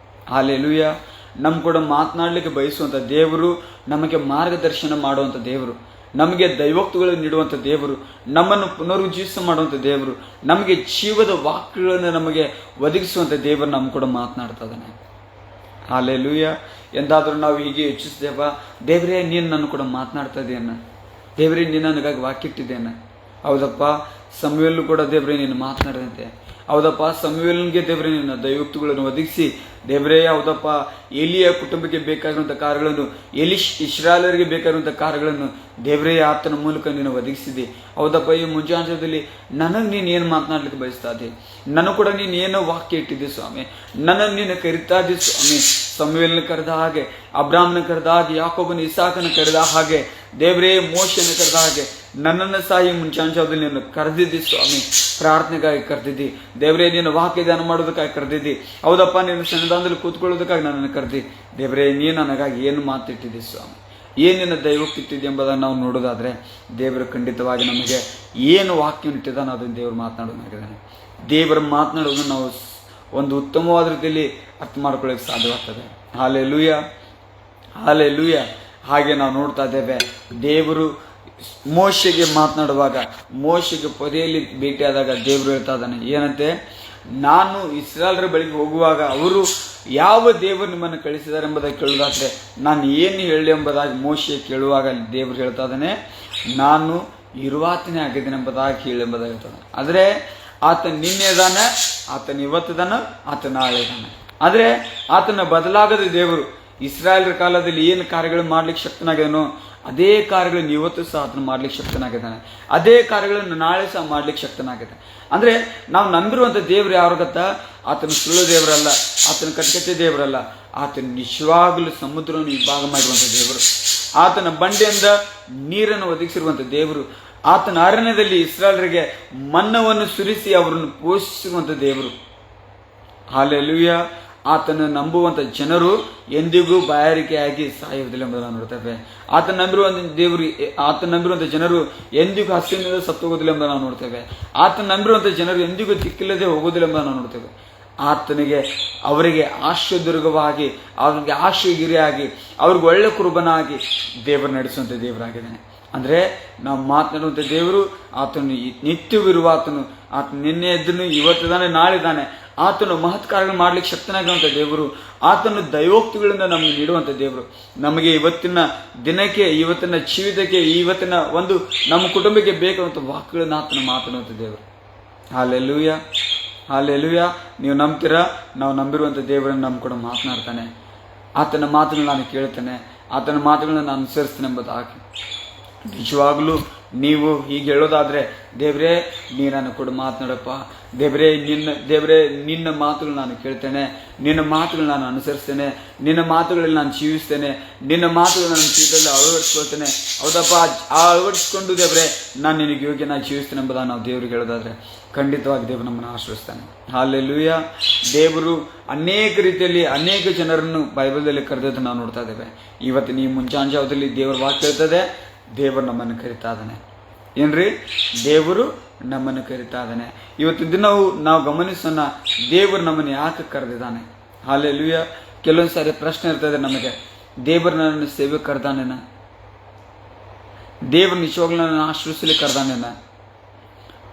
ಹಲ್ಲೆಲೂಯಾ. ನಮ್ಮ ಕೂಡ ಮಾತನಾಡಲಿಕ್ಕೆ ಬಯಸುವಂಥ ದೇವರು, ನಮಗೆ ಮಾರ್ಗದರ್ಶನ ಮಾಡುವಂಥ ದೇವರು, ನಮಗೆ ದೈವೋಕ್ತಿಗಳನ್ನು ನೀಡುವಂಥ ದೇವರು, ನಮ್ಮನ್ನು ಪುನರುಜ್ಜೀವಿಸ ಮಾಡುವಂಥ ದೇವರು, ನಮಗೆ ಜೀವದ ವಾಕ್ಯಗಳನ್ನು ನಮಗೆ ಒದಗಿಸುವಂಥ ದೇವರು ನಮ್ಮ ಕೂಡ ಮಾತನಾಡ್ತಾ ಇದ್ದಾನೆ. ಹಲ್ಲೆಲೂಯಾ. ಎಂದಾದರೂ ನಾವು ಹೀಗೆ ಯೋಚಿಸ್ತೇವ, ದೇವರೇ ನೀನು ನನ್ನ ಕೂಡ ಮಾತನಾಡ್ತಾ ಇದೆಯನ್ನ, ದೇವರೇ ನೀನು ನನಗಾಗಿ ವಾಕ್ಯ ಇಟ್ಟಿದ್ದೇನೆ. ಹೌದಪ್ಪ, ಸಮುವೇಲನು ಕೂಡ ದೇವರೇ ನೀನು ಮಾತನಾಡದಂತೆ. ಹೌದಪ್ಪ, ಸಮುವೇಲನಿಗೆ ದೇವರೇ ನಿನ್ನ ದೈವೋಕ್ತಿಗಳನ್ನು ಒದಗಿಸಿ, ದೇವರೇ ಹೌದಪ್ಪ, ಎಲಿಯ ಕುಟುಂಬಕ್ಕೆ ಬೇಕಾಗಿರುವಂಥ ಕಾರ್ಯಗಳನ್ನು, ಇಸ್ರಾಯೇಲರಿಗೆ ಬೇಕಾಗಿರುವಂಥ ಕಾರ್ಯಗಳನ್ನು ದೇವರೇ ಆತನ ಮೂಲಕ ನೀನು ಒದಗಿಸಿದೆ. ಹೌದಪ್ಪ, ಈ ಮುಂಜಾನದಲ್ಲಿ ನನಗೆ ನೀನು ಏನು ಮಾತನಾಡ್ಲಿಕ್ಕೆ ಬಯಸ್ತಾ ಇದ್ದೆ, ನನಗೂ ಕೂಡ ನೀನು ಏನೋ ವಾಕ್ಯ ಇಟ್ಟಿದ್ದೆ ಸ್ವಾಮಿ, ನನ್ನನ್ನು ನೀನು ಕರಿತಾ ಇದ್ದೆ ಸ್ವಾಮಿ. ಸಮುವೇಲನ ಕರೆದ ಹಾಗೆ, ಅಬ್ರಾಹ್ಮನ ಕರೆದ ಹಾಗೆ, ಯಾಕೋಬನ ಇಸಾಕನ ಕರೆದ ಹಾಗೆ, ದೇವರೇ ಮೋಶೆನ ಕರೆದ ಹಾಗೆ ನನ್ನನ್ನು ಸಹ ಈ ಮುಂಚಾಂಶದಲ್ಲಿ ನೀನು ಕರೆದಿದ್ದಿ ಸ್ವಾಮಿ. ಪ್ರಾರ್ಥನೆಗಾಗಿ ಕರೆದಿದ್ದಿ ದೇವರೇ, ನೀನು ವಾಕ್ಯ ಧ್ಯಾನ ಮಾಡೋದಕ್ಕಾಗಿ ಕರೆದಿದ್ದಿ. ಹೌದಪ್ಪ, ನೀನು ಸನ್ನಿಧಾನದಲ್ಲಿ ಕೂತ್ಕೊಳ್ಳೋದಕ್ಕಾಗಿ ನನ್ನನ್ನು ಕರೆದಿ. ದೇವರೇ, ನೀನು ನನಗಾಗಿ ಏನು ಮಾತಿಟ್ಟಿದ್ದಿ ಸ್ವಾಮಿ, ಏನಿನ ದೈವಕ್ಕೆ ಇಟ್ಟಿದ್ದೆ ಎಂಬುದನ್ನು ನಾವು ನೋಡೋದಾದ್ರೆ, ದೇವರು ಖಂಡಿತವಾಗಿ ನಮಗೆ ಏನು ವಾಕ್ಯ ಇಟ್ಟಿದ್ದಾನೆ ಅದನ್ನು ದೇವರು ಮಾತನಾಡೋದಾಗಿದ್ದಾನೆ. ದೇವರ ಮಾತನಾಡೋದನ್ನು ನಾವು ಒಂದು ಉತ್ತಮವಾದ ರೀತಿಯಲ್ಲಿ ಅರ್ಥ ಮಾಡ್ಕೊಳ್ಳೋಕೆ ಸಾಧ್ಯವಾಗ್ತದೆ. Hallelujah, hallelujah. ಹಾಗೆ ನಾವು ನೋಡ್ತಾ ಇದ್ದೇವೆ, ದೇವರು ಮೋಶೆಗೆ ಮಾತನಾಡುವಾಗ, ಮೋಶೆಗೆ ಪೊದೆಯಲ್ಲಿ ಭೇಟಿಯಾದಾಗ ದೇವರು ಹೇಳ್ತಾ ಇದ್ದಾನೆ ಏನಂತೆ, ನಾನು ಇಸ್ರಾಯೇಲರ ಬಳಿಗೆ ಹೋಗುವಾಗ ಅವರು ಯಾವ ದೇವರು ನಿಮ್ಮನ್ನು ಕಳಿಸಿದ್ದಾರೆ ಎಂಬುದಾಗಿ ಕೇಳುವುದಾದ್ರೆ ನಾನು ಏನು ಹೇಳಿ ಎಂಬುದಾಗಿ ಮೋಶೆ ಕೇಳುವಾಗ ದೇವರು ಹೇಳ್ತಾ ಇದ್ದಾನೆ, ನಾನು ಇರುವಾತನೇ ಆಗಿದ್ದೇನೆ ಎಂಬುದಾಗಿ ಹೇಳಿ ಎಂಬುದಾಗಿ ಹೇಳ್ತಾನೆ. ಆದರೆ ಆತ ನಿನ್ನೆ ಇದ್ದಾನೆ, ಆತನ ಇವತ್ತಿದಾನ, ಆತ ನಾಳೆ ಇದ್ದಾನೆ. ಆದರೆ ಆತನ ಬದಲಾಗದ ದೇವರು ಇಸ್ರಾಯೇಲರ ಕಾಲದಲ್ಲಿ ಏನು ಕಾರ್ಯಗಳು ಮಾಡ್ಲಿಕ್ಕೆ ಶಕ್ತನಾಗಿದ್ದಾನೋ ಅದೇ ಕಾರ್ಯಗಳನ್ನು ಇವತ್ತು ಸಹ ಆತನ ಮಾಡ್ಲಿಕ್ಕೆ ಶಕ್ತನಾಗಿದ್ದಾನೆ, ಅದೇ ಕಾರ್ಯಗಳನ್ನು ನಾಳೆ ಸಹ ಮಾಡ್ಲಿಕ್ಕೆ ಶಕ್ತನಾಗಿದ್ದಾನೆ. ಅಂದ್ರೆ ನಾವು ನಂಬಿರುವಂಥ ದೇವರು ಯಾರು ಗೊತ್ತಾ? ಆತನ ಸುಳ್ಳು ದೇವರಲ್ಲ, ಆತನ ಕಟ್ಕತೆ ದೇವರಲ್ಲ, ಆತನ ನಿಜವಾಗಲೂ ಸಮುದ್ರವನ್ನು ವಿಭಾಗ ಮಾಡಿರುವಂಥ ದೇವರು, ಆತನ ಬಂಡೆಯಿಂದ ನೀರನ್ನು ಒದಗಿಸಿರುವಂಥ ದೇವರು, ಆತನ ಅರಣ್ಯದಲ್ಲಿ ಇಸ್ರಾಯೇಲರಿಗೆ ಮನ್ನವನ್ನು ಸುರಿಸಿ ಅವರನ್ನು ಪೋಷಿಸಿರುವಂಥ ದೇವರು. ಹಲ್ಲೆಲೂಯಾ. ಆತನ ನಂಬುವಂಥ ಜನರು ಎಂದಿಗೂ ಬಾಯಾರಿಕೆಯಾಗಿ ಸಾಯುವುದಿಲ್ಲ ಎಂಬುದನ್ನು ನೋಡ್ತೇವೆ. ಆತನ ನಂಬಿರುವಂಥ ಜನರು ಎಂದಿಗೂ ಹಸಿವಿನಿಂದ ಸತ್ತು ಹೋಗೋದಿಲ್ಲ ಎಂಬುದನ್ನು ನಾವು ನೋಡ್ತೇವೆ. ಆತನ ನಂಬಿರುವಂಥ ಜನರು ಎಂದಿಗೂ ದಿಕ್ಕಿಲ್ಲದೆ ಹೋಗೋದಿಲ್ಲ ಎಂಬುದನ್ನು ನಾವು ನೋಡ್ತೇವೆ. ಆತನಿಗೆ ಅವರಿಗೆ ಆಶ್ರಯದುರ್ಗವಾಗಿ, ಅವರಿಗೆ ಆಶ್ರಯಗಿರಿಯಾಗಿ, ಅವ್ರಿಗೆ ಒಳ್ಳೆ ಕುರುಬನಾಗಿ ದೇವರು ನಡೆಸುವಂಥ ದೇವರಾಗಿದ್ದಾನೆ. ಅಂದರೆ ನಾವು ಮಾತನಾಡುವಂಥ ದೇವರು ಆತನು ನಿತ್ಯವಿರುವ ಆತನು, ಆತನು ನಿನ್ನೆ ಇದ್ದನು, ಇವತ್ತಿದ್ದಾನೆ, ನಾಳಿದ್ದಾನೆ. ಆತನು ಮಹತ್ ಕಾರ್ಯಗಳು ಮಾಡ್ಲಿಕ್ಕೆ ಶಕ್ತನಾಗಿರುವಂಥ ದೇವರು, ಆತನು ದೈವೋಕ್ತಿಗಳಿಂದ ನಮಗೆ ನೀಡುವಂಥ ದೇವರು. ನಮಗೆ ಇವತ್ತಿನ ದಿನಕ್ಕೆ, ಇವತ್ತಿನ ಜೀವಿತಕ್ಕೆ, ಇವತ್ತಿನ ಒಂದು ನಮ್ಮ ಕುಟುಂಬಕ್ಕೆ ಬೇಕಾದಂಥ ವಾಕ್ಯಗಳನ್ನು ಆತನು ಮಾತನಾಡುವಂಥ ದೇವರು. Hallelujah, hallelujah. ನೀವು ನಂಬ್ತೀರಾ? ನಾವು ನಂಬಿರುವಂಥ ದೇವರನ್ನು ನಮ್ಮ ಕೂಡ ಮಾತನಾಡ್ತಾನೆ. ಆತನ ಮಾತುಗಳನ್ನ ನಾನು ಕೇಳ್ತೇನೆ, ಆತನ ಮಾತುಗಳನ್ನ ನಾನು ಅನುಸರಿಸ್ತೇನೆ ಎಂಬುದಾಗಿ ನಿಜವಾಗ್ಲೂ ನೀವು ಹೀಗೆ ಹೇಳೋದಾದ್ರೆ, ದೇವರೇ ನೀನನ್ನು ಕೂಡ ಮಾತನಾಡಪ್ಪ, ದೇವರೇ ನಿನ್ನ ಮಾತುಗಳು ನಾನು ಕೇಳ್ತೇನೆ, ನಿನ್ನ ಮಾತುಗಳು ನಾನು ಅನುಸರಿಸ್ತೇನೆ, ನಿನ್ನ ಮಾತುಗಳಲ್ಲಿ ನಾನು ಜೀವಿಸ್ತೇನೆ, ನಿನ್ನ ಮಾತುಗಳು ನನ್ನ ಜೀವಿತದಲ್ಲಿ ಅಳವಡಿಸ್ಕೊಳ್ತೇನೆ. ಹೌದಪ್ಪ, ಅಳವಡಿಸ್ಕೊಂಡು ದೇವರೇ ನಾನು ನಿನಗೆ ಯೋಗ್ಯನಾಗಿ ಜೀವಿಸ್ತೇನೆ ಎಂಬುದನ್ನು ನಾವು ದೇವರಿಗೆ ಹೇಳೋದಾದ್ರೆ ಖಂಡಿತವಾಗಿ ದೇವರು ನಮ್ಮನ್ನು ಆಶ್ರಯಿಸ್ತಾನೆ. ಹಲ್ಲೆಲೂಯಾ. ದೇವರು ಅನೇಕ ರೀತಿಯಲ್ಲಿ ಅನೇಕ ಜನರನ್ನು ಬೈಬಲ್ದಲ್ಲಿ ಕರೆದದ್ದು ನಾವು ನೋಡ್ತಾ ಇದ್ದೇವೆ. ಇವತ್ತಿನ ಈ ಮುಂಚಾಂಜಾವದಲ್ಲಿ ದೇವರ ವಾಕ್ಯ ಇರ್ತದೆ, ದೇವರು ನಮ್ಮನ್ನು ಕರಿತಾ ಇದ್ದಾನೆ. ಏನ್ರಿ? ದೇವರು ನಮ್ಮನ್ನು ಕರಿತಾ ಇದ್ದಾನೆ. ಇವತ್ತಿನ ದಿನವೂ ನಾವು ಗಮನಿಸೋಣ, ದೇವರು ನಮ್ಮನ್ನು ಯಾಕೆ ಕರೆದಿದ್ದಾನೆ. ಹಲ್ಲೆಲೂಯಾ. ಕೆಲವೊಂದು ಸಾರಿ ಪ್ರಶ್ನೆ ಇರ್ತದೆ ನಮಗೆ, ದೇವರು ನನ್ನನ್ನು ಸೇವೆ ಕರೆದಾನೇನ? ದೇವರು ನಿಜವಾಗ್ಲೂ ನನ್ನ ಆಶ್ರಯಿಸಲಿಕ್ಕೆ ಕರೆದಾನೇನ?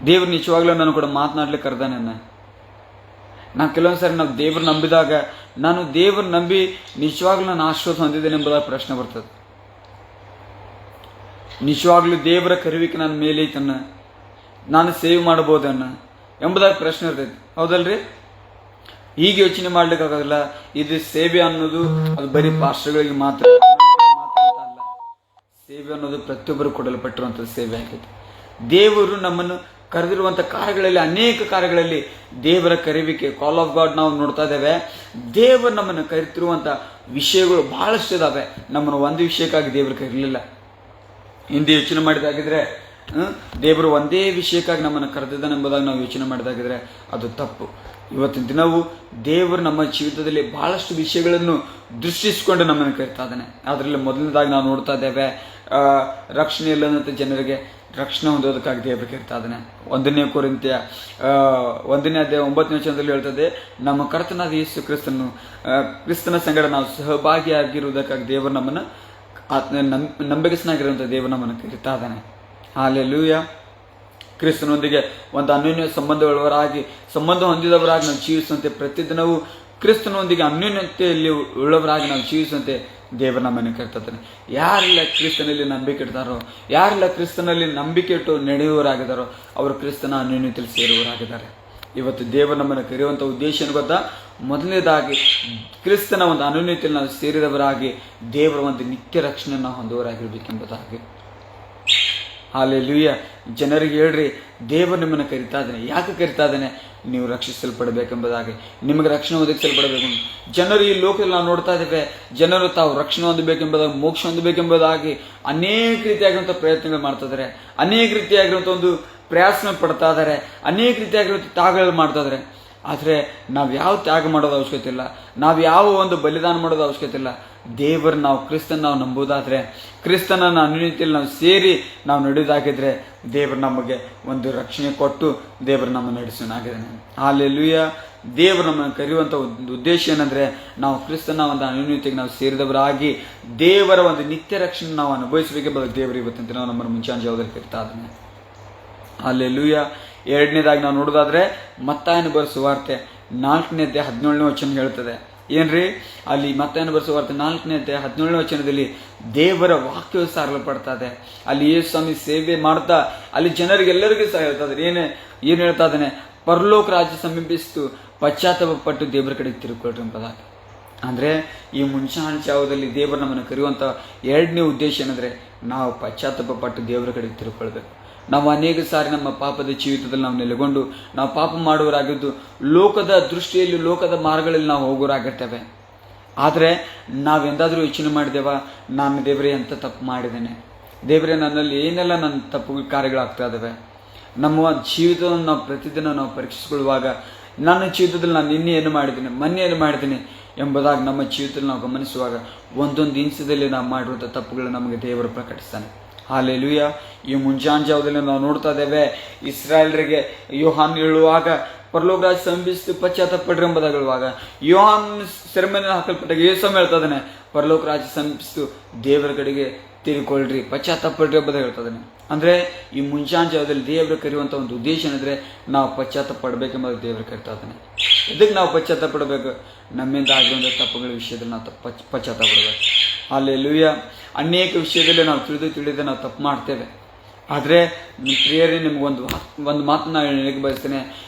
ದೇವರು ನಿಜವಾಗ್ಲೂ ನಾನು ಕೂಡ ಮಾತನಾಡ್ಲಿಕ್ಕೆ ಕರೆದಾನೇನ? ನಾವು ಕೆಲವೊಂದು ಸಾರಿ ನಾವು ದೇವರು ನಂಬಿದಾಗ, ನಾನು ದೇವರು ನಂಬಿ ನಿಜವಾಗ್ಲೂ ನಾನು ಆಶ್ರಯ ಹೊಂದಿದ್ದೇನೆ ಎಂಬುದಾಗಿ ಪ್ರಶ್ನೆ ಬರ್ತದೆ. ನಿಜವಾಗ್ಲೂ ದೇವರ ಕರುವಿಕೆ ನನ್ನ ಮೇಲೆ ಐತನ್ನ, ನಾನು ಸೇವೆ ಮಾಡಬಹುದನ್ನ ಎಂಬುದಾಗಿ ಪ್ರಶ್ನೆ ಇರ್ತೈತಿ. ಹೌದಲ್ರಿ? ಹೀಗೆ ಯೋಚನೆ ಮಾಡ್ಲಿಕ್ಕಾಗೋದಿಲ್ಲ. ಇದು ಸೇವೆ ಅನ್ನೋದು ಅದು ಬರೀ ಪಾಸ್ಟರ್ಗಳಿಗೆ ಮಾತ್ರ ಅಲ್ಲ. ಸೇವೆ ಸೇವೆ ಅನ್ನೋದು ಪ್ರತಿಯೊಬ್ಬರು ಕೊಡಲ್ಪಟ್ಟಿರುವಂಥ ಸೇವೆ ಆಗಿದೆ. ದೇವರು ನಮ್ಮನ್ನು ಕರೆದಿರುವಂಥ ಕಾರ್ಯಗಳಲ್ಲಿ, ಅನೇಕ ಕಾರ್ಯಗಳಲ್ಲಿ ದೇವರ ಕರೆಯುವಿಕೆ, ಕಾಲ್ ಆಫ್ ಗಾಡ್ ನಾವು ನೋಡ್ತಾ ಇದ್ದೇವೆ. ದೇವರು ನಮ್ಮನ್ನು ಕರೆತಿರುವಂಥ ವಿಷಯಗಳು ಬಹಳಷ್ಟು ಇದಾವೆ. ನಮ್ಮನ್ನು ಒಂದು ವಿಷಯಕ್ಕಾಗಿ ದೇವರು ಕರೀಲಿಲ್ಲ. ಹಿಂದೆ ಯೋಚನೆ ಮಾಡಿದಾಗಿದ್ರೆ ದೇವರು ಒಂದೇ ವಿಷಯಕ್ಕಾಗಿ ನಮ್ಮನ್ನು ಕರೆದಿದ್ದಾನೆ ಎಂಬುದಾಗಿ ನಾವು ಯೋಚನೆ ಮಾಡಿದಾಗಿದ್ರೆ ಅದು ತಪ್ಪು. ಇವತ್ತಿನ ದಿನವೂ ದೇವರು ನಮ್ಮ ಜೀವಿತದಲ್ಲಿ ಬಹಳಷ್ಟು ವಿಷಯಗಳನ್ನು ದೃಷ್ಟಿಸಿಕೊಂಡು ನಮ್ಮನ್ನು ಕರಿತಾ ಇದ್ದಾನೆ. ಅದರಲ್ಲಿ ಮೊದಲನೇದಾಗಿ ನಾವು ನೋಡ್ತಾ ಇದ್ದೇವೆ, ರಕ್ಷಣೆ ಇಲ್ಲದಂಥ ಜನರಿಗೆ ರಕ್ಷಣೆ ಹೊಂದೋದಕ್ಕಾಗಿ ದೇವರು ಕರಿತಾ ಇದ್ದಾನೆ. 1 ಕೊರಿಂಥ್ಯ 1ನೇ ಅಧ್ಯಾಯ 9ನೇ ವಚನದಲ್ಲಿ ಹೇಳ್ತದೆ, ನಮ್ಮ ಕರ್ತನಾದ ಯೇಸು ಕ್ರಿಸ್ತನ ಸಂಗಡ ನಾವು ಸಹಭಾಗಿಯಾಗಿರುವುದಕ್ಕಾಗಿ ದೇವರು ನಮ್ಮನ್ನು ನಂಬಿಕೆಸನಾಗಿರುವಂಥ ದೇವರು ನಮ್ಮನ್ನು ಕರಿತಾ ಇದ್ದಾನೆ. ಹಲ್ಲೆಲೂಯಾ. ಕ್ರಿಸ್ತನೊಂದಿಗೆ ಒಂದು ಅನ್ಯೋನ್ಯ ಸಂಬಂಧ ಹೊಂದಿದವರಾಗಿ ನಾವು ಜೀವಿಸುವಂತೆ, ಪ್ರತಿದಿನವೂ ಕ್ರಿಸ್ತನೊಂದಿಗೆ ಅನ್ಯೋನ್ಯತೆಯಲ್ಲಿ ಉಳ್ಳವರಾಗಿ ನಾವು ಜೀವಿಸುವಂತೆ ದೇವರು ನಮ್ಮನ್ನು ಕರಿತಾನೆ. ಯಾರೆಲ್ಲ ಕ್ರಿಸ್ತನಲ್ಲಿ ನಂಬಿಕೆ ಇಡ್ತಾರೋ, ಯಾರೆಲ್ಲ ಕ್ರಿಸ್ತನಲ್ಲಿ ನಂಬಿಕೆ ಇಟ್ಟು ನಡೆಯುವವರಾಗಿದ್ದಾರೋ ಅವರು ಕ್ರಿಸ್ತನ ಅನ್ಯೋನ್ಯತೆಯಲ್ಲಿ ಸೇರುವವರಾಗಿದ್ದಾರೆ. ಇವತ್ತು ದೇವರು ನಮ್ಮನ್ನು ಕರೆಯುವಂಥ ಉದ್ದೇಶ ಏನು ಗೊತ್ತಾ? ಮೊದಲನೇದಾಗಿ ಕ್ರಿಸ್ತನ ಒಂದು ಅನ್ಯೋನ್ಯತೆಯಲ್ಲಿ ನಾವು ಸೇರಿದವರಾಗಿ ದೇವರ ಒಂದು ನಿತ್ಯ ರಕ್ಷಣೆಯನ್ನು ನಾವು ಹೊಂದುವವರಾಗಿರ್ಬೇಕೆಂಬುದಾಗಿ. ಹಲ್ಲೆಲೂಯಾ. ಜನರಿಗೆ ಹೇಳ್ರಿ, ದೇವರು ನಿಮ್ಮನ್ನು ಕರಿತಾ ಇದ್ದಾನೆ. ಯಾಕೆ ಕರಿತಾ ಇದ್ದಾನೆ? ನೀವು ರಕ್ಷಿಸಲ್ಪಡಬೇಕೆಂಬುದಾಗಿ, ನಿಮಗೆ ರಕ್ಷಣೆ ಒದಗಿಸಲ್ಪಡಬೇಕು. ಜನರು ಈ ಲೋಕದಲ್ಲಿ ನಾವು ನೋಡ್ತಾ ಇದ್ದೇವೆ, ಜನರು ತಾವು ರಕ್ಷಣೆ ಹೊಂದಬೇಕೆಂಬುದಾಗಿ, ಮೋಕ್ಷ ಹೊಂದಬೇಕೆಂಬುದಾಗಿ ಅನೇಕ ರೀತಿಯಾಗಿರುವಂಥ ಪ್ರಯತ್ನಗಳು ಮಾಡ್ತಾ ಇದ್ದಾರೆ, ಅನೇಕ ರೀತಿಯಾಗಿರುವಂಥ ಒಂದು ಪ್ರಯಾಸ ಪಡ್ತಾ ಇದ್ದಾರೆ, ಅನೇಕ ರೀತಿಯಾಗಿರುವಂಥ ತ್ಯಾಗಗಳು ಮಾಡ್ತಾ ಇದ್ದಾರೆ. ಆದರೆ ನಾವು ಯಾವ ತ್ಯಾಗ ಮಾಡೋದು ಅವಶ್ಯಕತೆ ಇಲ್ಲ, ನಾವು ಯಾವ ಒಂದು ಬಲಿದಾನ ಮಾಡೋದು ಅವಶ್ಯಕತೆ ಇಲ್ಲ. ದೇವರು ನಾವು ಕ್ರಿಸ್ತನ ನಾವು ನಂಬುವುದಾದರೆ, ಕ್ರಿಸ್ತನ ಅನ್ಯೋನ್ಯತೆಯಲ್ಲಿ ನಾವು ಸೇರಿ ನಾವು ನಡೆಯೋದಾಗಿದ್ರೆ ದೇವರು ನಮಗೆ ಒಂದು ರಕ್ಷಣೆ ಕೊಟ್ಟು ದೇವರು ನಮ್ಮನ್ನು ನಡೆಸೋನಾಗಿದ್ದಾನೆ. ಹಲ್ಲೆಲೂಯಾ. ದೇವರು ನಮ್ಮನ್ನು ಕರೆಯುವಂಥ ಒಂದು ಉದ್ದೇಶ ಏನಂದರೆ, ನಾವು ಕ್ರಿಸ್ತನ ಒಂದು ಅನ್ಯೋನ್ಯತೆಗೆ ನಾವು ಸೇರಿದವರಾಗಿ ದೇವರ ಒಂದು ನಿತ್ಯ ರಕ್ಷಣೆ ನಾವು ಅನುಭವಿಸಬೇಕೆಂಬ ದೇವರು ಇವತ್ತಿನ ನಾವು ನಮ್ಮನ್ನು ಮುಂಚಾನೆ ಜವಾಬ್ದಾರಿ ಕರಿತಾ ಇದ್ದಾನೆ. ಹಲ್ಲೆಲೂಯಾ. ಎರಡನೇದಾಗಿ ನಾವು ನೋಡೋದಾದ್ರೆ ಮತ್ತಾಯನ ಬರೆದ ಸುವಾರ್ತೆ 4ನೇ ಅಧ್ಯಾಯ 17ನೇ ವಚನ ಹೇಳ್ತದೆ. ಏನ್ರಿ ಅಲ್ಲಿ ಮತ್ತಾಯನ ಬರೆದ ಸುವಾರ್ತೆ 4ನೇ ಅಧ್ಯಾಯ 17ನೇ ವಚನದಲ್ಲಿ ದೇವರ ವಾಕ್ಯವು ಸಾರಲ್ಪಡ್ತಾ ಇದೆ. ಅಲ್ಲಿ ಯೇಸು ಸ್ವಾಮಿ ಸೇವೆ ಮಾಡ್ತಾ ಅಲ್ಲಿ ಜನರಿಗೆಲ್ಲರಿಗೂ ಸಹ ಹೇಳ್ತಾ ಇದ್ದಾರೆ. ಏನು ಹೇಳ್ತಾ ಇದ್ದಾನೆ? ಪರಲೋಕ ರಾಜ್ಯ ಸಮೀಪಿಸ್ತು, ಪಶ್ಚಾತ್ತಾಪ ಪಟ್ಟು ದೇವರ ಕಡೆಗೆ ತಿರುಗಿಕೊಳ್ರಿ ಎಂಬುದಾಗಿ. ಅಂದರೆ ಈ ಮುಂಚಾಣ ಜಾವದಲ್ಲಿ ದೇವರು ನಮ್ಮನ್ನು ಕರೆಯುವಂಥ ಎರಡನೇ ಉದ್ದೇಶ ಏನಂದರೆ, ನಾವು ಪಶ್ಚಾತ್ತಾಪ ಪಟ್ಟು ದೇವರ ಕಡೆಗೆ ತಿರುಗಿಕೊಳ್ಬೇಕು. ನಾವು ಅನೇಕ ಸಾರಿ ನಮ್ಮ ಪಾಪದ ಜೀವಿತದಲ್ಲಿ ನಾವು ನೆಲೆಗೊಂಡು ನಾವು ಪಾಪ ಮಾಡುವವರಾಗಿದ್ದು ಲೋಕದ ದೃಷ್ಟಿಯಲ್ಲಿ, ಲೋಕದ ಮಾರ್ಗಗಳಲ್ಲಿ ನಾವು ಹೋಗೋರಾಗಿರ್ತೇವೆ. ಆದರೆ ನಾವೆಂದಾದರೂ ಯೋಚನೆ ಮಾಡಿದೇವಾ, ನಾನು ದೇವರೇ ಎಂಥ ತಪ್ಪು ಮಾಡಿದ್ದೇನೆ, ದೇವರೇ ನನ್ನಲ್ಲಿ ಏನೆಲ್ಲ ನನ್ನ ತಪ್ಪು ಕಾರ್ಯಗಳಾಗ್ತಾ ಇದ್ದಾವೆ. ನಮ್ಮ ಜೀವಿತವನ್ನು ನಾವು ಪ್ರತಿದಿನ ನಾವು ಪರೀಕ್ಷಿಸಿಕೊಳ್ಳುವಾಗ ನನ್ನ ಜೀವಿತದಲ್ಲಿ ನಾನು ನಿನ್ನೆ ಏನು ಮಾಡಿದ್ದೀನಿ, ಮೊನ್ನೆ ಏನು ಮಾಡಿದ್ದೀನಿ ಎಂಬುದಾಗಿ ನಮ್ಮ ಜೀವಿತದಲ್ಲಿ ನಾವು ಗಮನಿಸುವಾಗ ಒಂದೊಂದು ಇಂಚದಲ್ಲಿ ನಾವು ಮಾಡಿರುವಂಥ ತಪ್ಪುಗಳು ನಮಗೆ ದೇವರು ಪ್ರಕಟಿಸ್ತಾನೆ. ಹಲ್ಲೆಲೂಯಾ. ಈ ಮುಂಜಾನೆ ಜಾವದಲ್ಲಿ ನಾವು ನೋಡ್ತಾ ಇದ್ದೇವೆ, ಇಸ್ರಾಯೇಲರಿಗೆ ಯೋಹಾನ್ ಹೇಳುವಾಗ ಪರಲೋಕ ರಾಜ್ಯ ಸಮೀಪಿಸಿತು, ಪಶ್ಚಾತ್ತಾಪ ಪಡ್ರಿ ಎಂಬುದಾಗಿ ಹೇಳುವಾಗ ಯೋಹಾನ್ ಸೆರೆಮನೆಯಲ್ಲಿ ಹಾಕಲ್ಪಟ್ಟಾಗ ಯೇಸು ಹೇಳ್ತಾ ಇದ್ದಾನೆ, ಪರಲೋಕ ರಾಜ್ಯ ಸಮೀಪಿಸಿತು, ದೇವರ ಕಡೆಗೆ ತಿರುಗಿಕೊಳ್ಳ್ರಿ, ಪಶ್ಚಾತ್ತಾಪ ಪಡ್ರಿ ಎಂಬುದಾಗಿ ಹೇಳ್ತಾ ಇದ್ದಾನೆ. ಅಂದರೆ ಈ ಮುಂಜಾನೆ ಜಾವದಲ್ಲಿ ದೇವರು ಕರೆಯುವಂಥ ಒಂದು ಉದ್ದೇಶ ಏನಂದರೆ, ನಾವು ಪಶ್ಚಾತ್ತಾಪ ಪಡಬೇಕೆಂಬುದು ದೇವರು ಕರಿತಾ ಇದ್ದಾನೆ. ಇದಕ್ಕೆ ನಾವು ಪಶ್ಚಾತ್ತಾಪ ಪಡಬೇಕು, ನಮ್ಮಿಂದ ಆಗಿರುವಂಥ ತಪ್ಪುಗಳ ವಿಷಯದಲ್ಲಿ ನಾವು ಪಶ್ಚಾತ್ತಾಪ ಪಡಬೇಕು. ಹಲ್ಲೆಲೂಯಾ. ಅನೇಕ ವಿಷಯದಲ್ಲಿ ನಾವು ತಿಳಿದು ನಾವು ತಪ್ಪು ಮಾಡ್ತೇವೆ. ಆದರೆ ಪ್ರಿಯರೇ, ನಿಮಗೊಂದು ಮಾತನ್ನ ಹೇಳಲಿಕ್ಕೆ ಬಯಸ್ತೇನೆ.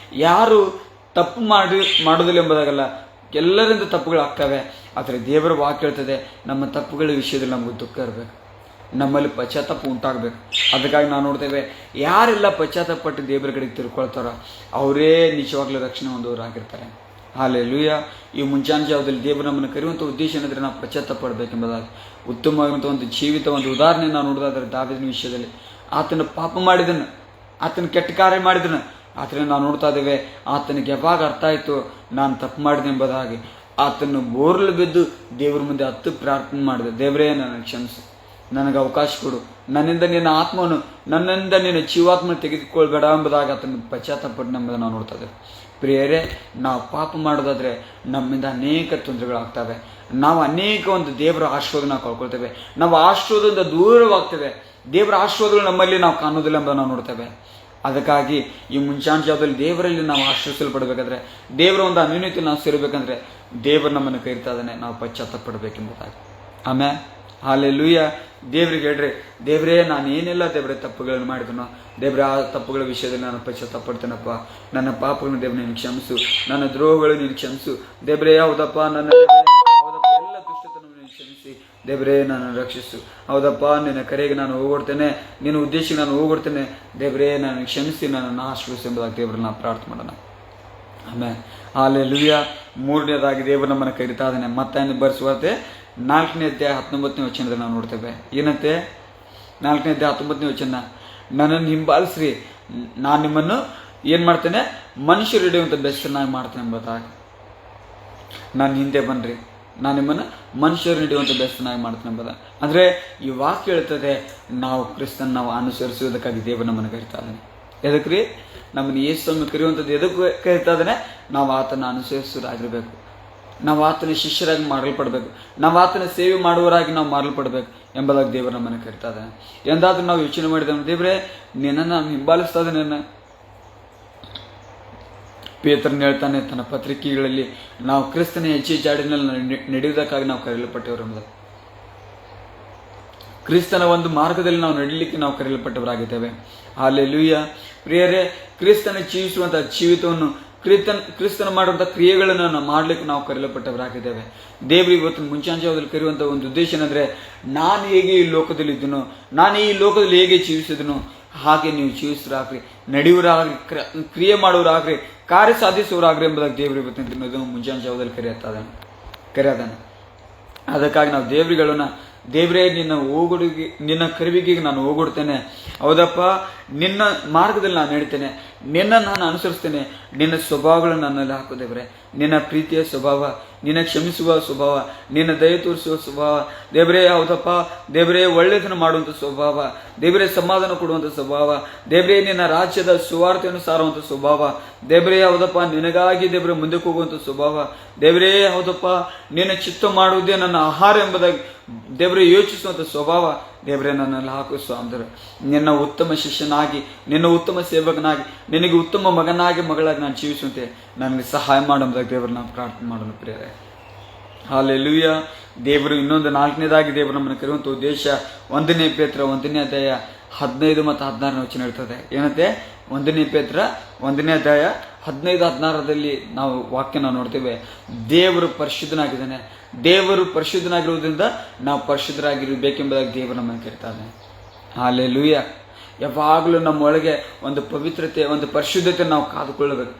ಯಾರು ತಪ್ಪು ಮಾಡೋದಿಲ್ಲ ಎಂಬುದಾಗಲ್ಲ, ಎಲ್ಲರಿಂದ ತಪ್ಪುಗಳು ಆಗ್ತವೆ. ಆದರೆ ದೇವರ ವಾಕ್ಯ ಹೇಳ್ತದೆ, ನಮ್ಮ ತಪ್ಪುಗಳ ವಿಷಯದಲ್ಲಿ ನಮಗೆ ದುಃಖ ಇರಬೇಕು, ನಮ್ಮಲ್ಲಿ ಪಶ್ಚಾತ್ತಾಪ ಉಂಟಾಗಬೇಕು. ಅದಕ್ಕಾಗಿ ನಾವು ನೋಡ್ತೇವೆ, ಯಾರೆಲ್ಲ ಪಶ್ಚಾತ್ತಾಪ ಪಟ್ಟು ದೇವರ ಕಡೆಗೆ ತಿರ್ಕೊಳ್ತಾರೋ ಅವರೇ ನಿಜವಾಗ್ಲೂ ರಕ್ಷಣೆ ಹೊಂದೋರಾಗಿರ್ತಾರೆ. ಹಲ್ಲೆಲೂಯಾ. ಈ ಮುಂಚಾನೆ ಜಾವದಲ್ಲಿ ದೇವರು ನಮ್ಮನ್ನು ಕರೆಯುವಂಥ ಉದ್ದೇಶ ಏನಂದರೆ, ನಾವು ಪಶ್ಚಾತ್ತಾಪ ಪಡಬೇಕೆಂಬುದಾಗಿ. ಉತ್ತಮವಾಗಿರುವಂಥ ಒಂದು ಜೀವಿತ ಒಂದು ಉದಾಹರಣೆ ನಾವು ನೋಡೋದಾದ್ರೆ ದಾವೀದನ ವಿಷಯದಲ್ಲಿ, ಆತನ ಪಾಪ ಮಾಡಿದನು, ಆತನ ಕೆಟ್ಟ ಕಾರ್ಯ ಮಾಡಿದನು. ಆದರೆ ನಾವು ನೋಡ್ತಾ ಇದ್ದೇವೆ, ಆತನಿಗೆ ಯಾವಾಗ ಅರ್ಥ ಆಯಿತು ನಾನು ತಪ್ಪು ಮಾಡಿದೆ ಎಂಬುದಾಗಿ, ಆತನು ಬೋರ್ಲು ಬಿದ್ದು ದೇವರ ಮುಂದೆ ಹತ್ತು ಪ್ರಾರ್ಥನೆ ಮಾಡಿದೆ, ದೇವರೇ ನನಗೆ ಕ್ಷಮಿಸು, ನನಗೆ ಅವಕಾಶ ಕೊಡು, ನನ್ನಿಂದ ನಿನ್ನ ಆತ್ಮವನ್ನು, ನನ್ನಿಂದ ನಿನ್ನ ಜೀವಾತ್ಮನ ತೆಗೆದುಕೊಳ್ಬೇಡ ಎಂಬುದಾಗಿ ಆತನ ಪಶ್ಚಾತ್ತಾಪ ಎಂಬುದನ್ನು ನಾವು ನೋಡ್ತಾ ಇದ್ದೇವೆ. ಪ್ರಿಯರೇ, ನಾವು ಪಾಪ ಮಾಡೋದಾದರೆ ನಮ್ಮಿಂದ ಅನೇಕ ತೊಂದರೆಗಳಾಗ್ತವೆ. ನಾವು ಅನೇಕ ಒಂದು ದೇವರ ಆಶೀರ್ವಾದ ನಾವು ಕಳ್ಕೊಳ್ತೇವೆ, ನಾವು ಆಶೀರ್ವಾದದಿಂದ ದೂರವಾಗ್ತೇವೆ, ದೇವರ ಆಶೀರ್ವಾದಗಳು ನಮ್ಮಲ್ಲಿ ನಾವು ಕಾಣೋದಿಲ್ಲ ಎಂಬುದನ್ನು ನಾವು ನೋಡ್ತೇವೆ. ಅದಕ್ಕಾಗಿ ಈ ಮುಂಚಾನೆ ಜಾವದಲ್ಲಿ ದೇವರಲ್ಲಿ ನಾವು ಆಶ್ರಯಿಸಲ್ಪಡಬೇಕಾದ್ರೆ, ದೇವರ ಒಂದು ಅನ್ಯೋನ್ಯತೆಯಲ್ಲಿ ನಾವು ಸೇರಬೇಕಂದ್ರೆ ದೇವರು ನಮ್ಮನ್ನು ಕರೀತಾ ಇದ್ದಾನೆ, ನಾವು ಪಶ್ಚಾತ್ತಾಪ ಪಡಬೇಕೆಂಬುದಾಗಿ. ಆಮೇಲೆ ಹಲ್ಲೆಲೂಯಾ. ದೇವ್ರಿಗೆ ಹೇಳ್ರಿ, ದೇವರೇ ನಾನು ಏನೆಲ್ಲ ದೇವರೇ ತಪ್ಪುಗಳನ್ನು ಮಾಡಿದನೋ, ದೇವರೇ ಆ ತಪ್ಪುಗಳ ವಿಷಯದಲ್ಲಿ ನಾನು ಪಶ್ಚಾತ್ತಾಪ ಪಡ್ತೇನಪ್ಪ, ನನ್ನ ಪಾಪಗಳನ್ನು ದೇವ್ರ ನೀನು ಕ್ಷಮಿಸು, ನನ್ನ ದ್ರೋಹಗಳು ನೀನು ಕ್ಷಮಿಸು ದೇವರೇ. ಹೌದಪ್ಪ, ನನ್ನ ಹೌದಪ್ಪ, ಎಲ್ಲ ದುಷ್ಟತನವನ್ನು ನೀನು ಕ್ಷಮಿಸಿ ದೇವರೇ ನಾನು ರಕ್ಷಿಸು. ಹೌದಪ್ಪ, ನಿನ್ನ ಕರೆಗೆ ನಾನು ಹೋಗ್ಕೊಡ್ತೇನೆ, ನಿನ್ನ ಉದ್ದೇಶಕ್ಕೆ ನಾನು ಹೋಗ್ಕೊಡ್ತೇನೆ. ದೇವರೇ ನಾನು ಕ್ಷಮಿಸಿ, ನನ್ನನ್ನು ಆಶೀರ್ವದಿಸು ಎಂಬುದಾಗಿ ದೇವರನ್ನ ನಾವು ಪ್ರಾರ್ಥನೆ ಮಾಡೋಣ. ಆಮೇಲೆ ಹಲ್ಲೆಲೂಯ. ಮೂರನೇದಾಗಿ ದೇವರು ನಮ್ಮನ್ನು ಕರೀತಾ ಇದ್ದಾನೆ. ಮತ್ತಾಯನ ಬರೆಸುವಂತೆ 4ನೇ ಅಧ್ಯಾಯ 19ನೇ ವಚನದಲ್ಲಿ ನಾವು ನೋಡ್ತೇವೆ. ಏನಂತೆ? 4ನೇ ಅಧ್ಯಾಯ 19ನೇ ವಚನ, ನನ್ನನ್ನು ಹಿಂಬಾಲಿಸ್ರಿ, ನಾನು ನಿಮ್ಮನ್ನು ಏನು ಮಾಡ್ತೇನೆ? ಮನುಷ್ಯರು ಹಿಡಿಯುವಂಥ ಬೆಸ್ತನಾಗಿ ಮಾಡ್ತೇನೆ ಎಂಬುದಾಗಿ. ನಾನು ಹಿಂದೆ ಬನ್ನಿರಿ, ನಾನು ನಿಮ್ಮನ್ನು ಮನುಷ್ಯರು ಹಿಡಿಯುವಂಥ ಬೆಸ್ತನಾಗಿ ಮಾಡ್ತೇನೆ ಎಂಬುದಾಗಿ. ಅಂದರೆ ಈ ವಾಕ್ಯ ಹೇಳ್ತದೆ, ನಾವು ಕ್ರಿಸ್ತನ ನಾವು ಅನುಸರಿಸುವುದಕ್ಕಾಗಿ ದೇವರು ನಮ್ಮನ್ನು ಕರಿತಾ ಇದ್ದಾನೆ. ಎದಕ್ಕೆ ರೀ? ನಮ್ಮನ್ನು ಯೇಸುವನ್ನು ಕರೆಯುವಂಥದ್ದು ಎದಕ್ಕೆ ಕರಿತಾ ಇದ್ದಾನೆ? ನಾವು ಆತನ ಅನುಸರಿಸೋರಾಗಿರ್ಬೇಕು, ನಾವು ಆತನ ಶಿಷ್ಯರಾಗಿ ಮಾಡಲ್ಪಡಬೇಕು, ನಾವು ಆತನ ಸೇವೆ ಮಾಡುವವರಾಗಿ ನಾವು ಮಾಡಲ್ಪಡಬೇಕು ಎಂಬುದಾಗಿ ದೇವರು ನಮ್ಮನ್ನು ಕರಿತಾ ಇದ್ದಾನೆ. ಎಂದಾದ್ರೂ ನಾವು ಯೋಚನೆ ಮಾಡಿದ ದೇವರೇ, ನಿನ್ನನ್ನು ನಾನು ಹಿಂಬಾಲಿಸ್ತಾ ಇದ್ದೇನೆ. ಪೇತ್ರನ ಹೇಳ್ತಾನೆ ತನ್ನ ಪತ್ರಿಕೆಗಳಲ್ಲಿ, ನಾವು ಕ್ರಿಸ್ತನ ಹೆಜ್ಜೆ ಜಾಡಿನಲ್ಲಿ ನಡೆಯುವುದಕ್ಕಾಗಿ ನಾವು ಕರೆಯಲ್ಪಟ್ಟವರು ಎಂಬುದಾಗಿ. ಕ್ರಿಸ್ತನ ಒಂದು ಮಾರ್ಗದಲ್ಲಿ ನಾವು ನಡೀಲಿಕ್ಕೆ ನಾವು ಕರೆಯಲ್ಪಟ್ಟವರಾಗಿದ್ದೇವೆ. ಹಲ್ಲೆಲೂಯ. ಪ್ರಿಯರೇ, ಕ್ರಿಸ್ತನ ಜೀವಿಸುವಂತಹ ಜೀವಿತವನ್ನು, ಕ್ರಿಸ್ತನ ಮಾಡುವಂಥ ಕ್ರಿಯೆಗಳನ್ನು ನಾವು ಮಾಡಲಿಕ್ಕೆ ನಾವು ಕರೆಯಲ್ಪಟ್ಟವರಾಗಿದ್ದೇವೆ. ದೇವರು ಇವತ್ತು ಮುಂಚಾಂಜಾವದಲ್ಲಿ ಕರೆಯುವಂಥ ಒಂದು ಉದ್ದೇಶ ಏನಂದರೆ, ನಾನು ಹೇಗೆ ಈ ಲೋಕದಲ್ಲಿ ಇದ್ದನೋ, ನಾನು ಈ ಲೋಕದಲ್ಲಿ ಹೇಗೆ ಜೀವಿಸಿದನೋ ಹಾಗೆ ನೀವು ಜೀವಿಸರಾಗ್ರಿ, ನಡೆಯುವರಾಗ್ರಿ, ಕ್ರಿಯೆ ಮಾಡುವರಾಗ್ರಿ, ಕಾರ್ಯ ಸಾಧಿಸುವರಾಗ್ರಿ ಎಂಬುದಾಗಿ ದೇವರು ಇವತ್ತಿನ ಮುಂಚಾಂಜಾವದಲ್ಲಿ ಕರೆಯದಾನೆ. ಅದಕ್ಕಾಗಿ ನಾವು ದೇವರುಗಳನ್ನ, ದೇವರೇ ನಿನ್ನ ಕರುವಿಗೆ ನಾನು ಹೋಗೊಡ್ತೇನೆ. ಹೌದಪ್ಪ, ನಿನ್ನ ಮಾರ್ಗದಲ್ಲಿ ನಾನು ನಡೀತೇನೆ, ನಿನ್ನನ್ನು ನಾನು ಅನುಸರಿಸ್ತೇನೆ, ನಿನ್ನ ಸ್ವಭಾವಗಳನ್ನು ನನ್ನಲ್ಲಿ ಹಾಕು ದೇವರೇ. ನಿನ್ನ ಪ್ರೀತಿಯ ಸ್ವಭಾವ, ನಿನ್ನ ಕ್ಷಮಿಸುವ ಸ್ವಭಾವ, ನಿನ್ನ ದಯ ತೋರಿಸುವ ಸ್ವಭಾವ ದೇವರೇ. ಹೌದಪ್ಪ ದೇವರೇ, ಒಳ್ಳೆಯದನ್ನು ಮಾಡುವಂಥ ಸ್ವಭಾವ ದೇವರೇ, ಸಮಾಧಾನ ಕೊಡುವಂಥ ಸ್ವಭಾವ ದೇವರೇ, ನಿನ್ನ ರಾಜ್ಯದ ಸುವಾರ್ತೆಯನ್ನು ಸಾರುವಂಥ ಸ್ವಭಾವ ದೇವರೇ. ಹೌದಪ್ಪ, ನಿನಗಾಗಿ ದೇವರೇ ಮುಂದಕ್ಕೆ ಹೋಗುವಂಥ ಸ್ವಭಾವ ದೇವರೇ. ಹೌದಪ್ಪ, ನಿನ್ನ ಚಿತ್ತ ಮಾಡುವುದೇ ನನ್ನ ಆಹಾರ ಎಂಬುದಾಗಿ ದೇವರೇ ಯೋಚಿಸುವಂಥ ಸ್ವಭಾವ ದೇವರೇ ನನ್ನಲ್ಲಿ ಹಾಕು ಸ್ವಾಮಿ. ನಿನ್ನ ಉತ್ತಮ ಶಿಷ್ಯನಾಗಿ, ನಿನ್ನ ಉತ್ತಮ ಸೇವಕನಾಗಿ, ನಿನಗೆ ಉತ್ತಮ ಮಗನಾಗಿ ಮಗಳಾಗಿ ನಾನು ಜೀವಿಸುವಂತೆ ನನಗೆ ಸಹಾಯ ಮಾಡುವುದಾಗಿ ದೇವರು ನಾವು ಪ್ರಾರ್ಥನೆ ಮಾಡಲು ಪ್ರಿಯರೇ. ಹಲ್ಲೆಲೂಯ. ದೇವರು ಇನ್ನೊಂದು 4ನೇದಾಗಿ ದೇವರು ನಮ್ಮನ್ನು ಕರೆಯುವಂಥ ಉದ್ದೇಶ 1ನೇ ಪೇತ್ರ 1ನೇ ಅಧ್ಯಾಯ 15 ಮತ್ತು 16ನೇ ವಚನ ಹೇಳ್ತದೆ. ಏನಂತೆ? 1ನೇ ಪೇತ್ರ 1ನೇ ಅಧ್ಯಾಯ 15-16ರಲ್ಲಿ ನಾವು ವಾಕ್ಯ ನಾವು ನೋಡ್ತೇವೆ. ದೇವರು ಪರಿಶುದ್ಧನಾಗಿದ್ದಾನೆ. ದೇವರು ಪರಿಶುದ್ಧನಾಗಿರುವುದರಿಂದ ನಾವು ಪರಿಶುದ್ಧರಾಗಿರಬೇಕೆಂಬುದಾಗಿ ದೇವರು ನಮ್ಮನ್ನು ಕರೀತಾನೆ. ಹಲ್ಲೆಲೂಯ. ಯಾವಾಗಲೂ ನಮ್ಮೊಳಗೆ ಒಂದು ಪವಿತ್ರತೆ, ಒಂದು ಪರಿಶುದ್ಧತೆ ನಾವು ಕಾದುಕೊಳ್ಳಬೇಕು.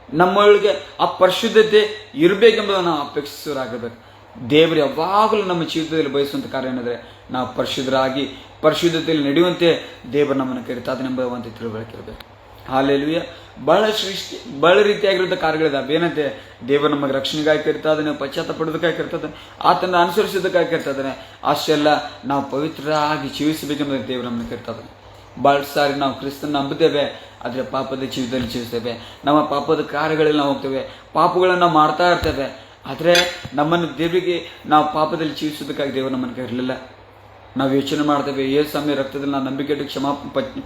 ನಮ್ಮೊಳಗೆ ಆ ಪರಿಶುದ್ಧತೆ ಇರಬೇಕೆಂಬುದನ್ನು ನಾವು ಅಪೇಕ್ಷಿಸೋರಾಗಬೇಕು. ದೇವರು ಯಾವಾಗಲೂ ನಮ್ಮ ಜೀವಿತದಲ್ಲಿ ಬಯಸುವಂಥ ಕಾರ್ಯ ಏನಂದರೆ, ನಾವು ಪರಿಶುದ್ಧರಾಗಿ ಪರಿಶುದ್ಧತೆಯಲ್ಲಿ ನಡೆಯುವಂತೆ ದೇವರು ನಮ್ಮನ್ನು ಕರೀತಾದನೆ ಎಂಬ ಒಂದು ತಿಳುವಳಿಕೆ ಇರಬೇಕು. ಹಲ್ಲೆಲೂಯ. ಬಹಳ ರೀತಿಯಾಗಿರುವಂಥ ಕಾರ್ಯಗಳಿದ್ದಾವೆ. ಏನಂತೆ? ದೇವರು ನಮಗೆ ರಕ್ಷಣೆಗಾಗಿ ಕರಿತಾ ಇದ್ದಾನೆ, ಪಶ್ಚಾತ್ತಾಪ ಪಡೋದಕ್ಕಾಗಿ ಕರಿತಾ ಇದ್ದಾನೆ, ಆತನ ಅನುಸರಿಸೋದಕ್ಕಾಗಿ ಕರಿತಾ ಇದ್ದಾನೆ. ಅಷ್ಟೆಲ್ಲ ನಾವು ಪವಿತ್ರರಾಗಿ ಜೀವಿಸಬೇಕೆಂಬುದಾಗಿ ದೇವರು ನಮ್ಮನ್ನು ಕರಿತಾ ಇದ್ದಾನೆ. ಭಾಳ ಸಾರಿ ನಾವು ಕ್ರಿಸ್ತನ ನಂಬುತ್ತೇವೆ, ಆದರೆ ಪಾಪದ ಜೀವಿತದಲ್ಲಿ ಜೀವಿಸ್ತೇವೆ. ನಮ್ಮ ಪಾಪದ ಕಾರ್ಯಗಳಲ್ಲಿ ನಾವು ಹೋಗ್ತೇವೆ, ಪಾಪಗಳನ್ನು ಮಾಡ್ತಾ ಇರ್ತೇವೆ. ಆದರೆ ನಮ್ಮನ್ನು ದೇವರಿಗೆ ನಾವು ಪಾಪದಲ್ಲಿ ಜೀವಿಸೋದಕ್ಕಾಗಿ ದೇವರು ನಮ್ಮನ್ನು ಕರೀಲಿಲ್ಲ. ನಾವು ಯೋಚನೆ ಮಾಡ್ತೇವೆ, ಏಸು ಸ್ವಾಮಿ ರಕ್ತದಲ್ಲಿ ನಾನು ನಂಬಿಕೆ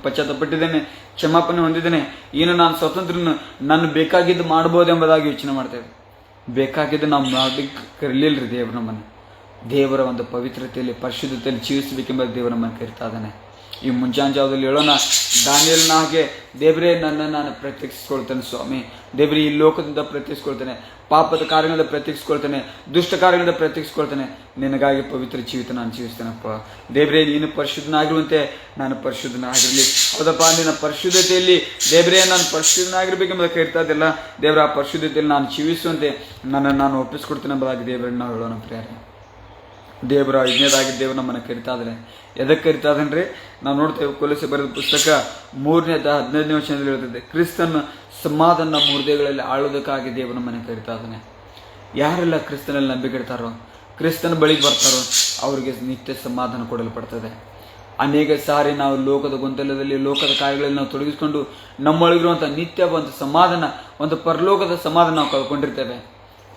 ಪಶ್ಚಾತ್ತಪಟ್ಟಿದ್ದೇನೆ, ಕ್ಷಮಾಪಣೆ ಹೊಂದಿದ್ದೇನೆ, ಏನು ನಾನು ಸ್ವತಂತ್ರನು, ನಾನು ಬೇಕಾಗಿದ್ದು ಮಾಡ್ಬೋದು ಎಂಬುದಾಗಿ ಯೋಚನೆ ಮಾಡ್ತೇವೆ. ಬೇಕಾಗಿದ್ದು ನಾವು ಮಾಡಲಿಕ್ಕೆ ಕರೀಲಿಲ್ಲರಿ ದೇವರು ನಮ್ಮನ್ನು. ದೇವರ ಒಂದು ಪವಿತ್ರತೆಯಲ್ಲಿ ಪರಿಶುದ್ಧತೆಯಲ್ಲಿ ಜೀವಿಸಬೇಕೆಂಬ ದೇವರು ನಮ್ಮನ್ನು ಕರಿತಾ ಇದ್ದಾನೆ. ಈ ಮುಂಜಾಂಜಾವದಲ್ಲಿ ಹೇಳೋಣ, ದಾನಿಯೇಲನ ಹಾಗೆ ದೇವರೇ ನನ್ನನ್ನು ನಾನು ಪ್ರತ್ಯೇಕಿಸ್ಕೊಳ್ತೇನೆ ಸ್ವಾಮಿ. ದೇವರೇ ಈ ಲೋಕದಿಂದ ಪ್ರತ್ಯೇಕಿಸ್ಕೊಳ್ತೇನೆ, ಪಾಪದ ಕಾರ್ಯಗಳಿಂದ ಪ್ರತ್ಯೇಕಿಸ್ಕೊಳ್ತೇನೆ, ದುಷ್ಟ ಕಾರ್ಯಗಳಿಂದ ಪ್ರತ್ಯೇಕಿಸ್ಕೊಳ್ತೇನೆ. ನಿನಗಾಗಿ ಪವಿತ್ರ ಜೀವಿತ ನಾನು ಜೀವಿಸ್ತೇನಪ್ಪ. ದೇವರೇ ನೀನು ಪರಿಶುದ್ಧನಾಗಿರುವಂತೆ ನಾನು ಪರಿಶುದ್ಧನಾಗಿರಲಿ. ಹೌದಪ್ಪ, ನಿನ್ನ ಪರಿಶುದ್ಧತೆಯಲ್ಲಿ ದೇವರೇ ನಾನು ಪರಿಶುದ್ಧನಾಗಿರ್ಬೇಕೆಂಬುದು ಕರಿತಾ ಇದ್ದಿಲ್ಲ. ದೇವರ ಆ ಪರಿಶುದ್ಧತೆಯಲ್ಲಿ ನಾನು ಜೀವಿಸುವಂತೆ ನನ್ನನ್ನು ನಾನು ಒಪ್ಪಿಸ್ಕೊಡ್ತೇನೆ ಎಂಬುದಾಗಿ ದೇವರನ್ನು ನಾವು ಹೇಳೋಣ ಪ್ರಿಯರೇ. ದೇವರ ಐದನೇದಾಗಿ ದೇವರು ನಮ್ಮನ್ನು ಕರಿತಾ ಇದ್ದಾನೆ. ಎದಕ್ಕೆ ಕರಿತಾ ಇದ್ದಾನೆ? ನಾವು ನೋಡ್ತೇವೆ, ಕೊಲೊಸ್ಸೆ ಬರೆದ ಪುಸ್ತಕ 3ನೇ ಅಧ್ಯಾಯ 15ನೇ ವಚನದಲ್ಲಿ ಹೇಳ್ತದೆ, ಕ್ರಿಸ್ತನ ಸಮಾಧಾನ ನಮ್ಮ ಹೃದಯಗಳಲ್ಲಿ ಆಳೋದಕ್ಕಾಗಿ ದೇವರು ನಮ್ಮನ್ನು ಕರಿತಾ ಇದ್ದಾನೆ. ಯಾರೆಲ್ಲ ಕ್ರಿಸ್ತನಲ್ಲಿ ನಂಬಿಕೆ ಇಡ್ತಾರೋ, ಕ್ರಿಸ್ತನ ಬಳಿಗೆ ಬರ್ತಾರೋ ಅವರಿಗೆ ನಿತ್ಯ ಸಮಾಧಾನ ಕೊಡಲ್ಪಡ್ತದೆ. ಅನೇಕ ಸಾರಿ ನಾವು ಲೋಕದ ಗೊಂದಲದಲ್ಲಿ, ಲೋಕದ ಕಾರ್ಯಗಳಲ್ಲಿ ನಾವು ತೊಡಗಿಸ್ಕೊಂಡು ನಮ್ಮೊಳಗಿರುವಂಥ ನಿತ್ಯ ಒಂದು ಸಮಾಧಾನ, ಒಂದು ಪರಲೋಕದ ಸಮಾಧಾನ ನಾವು ಕಳ್ಕೊಂಡಿರ್ತೇವೆ.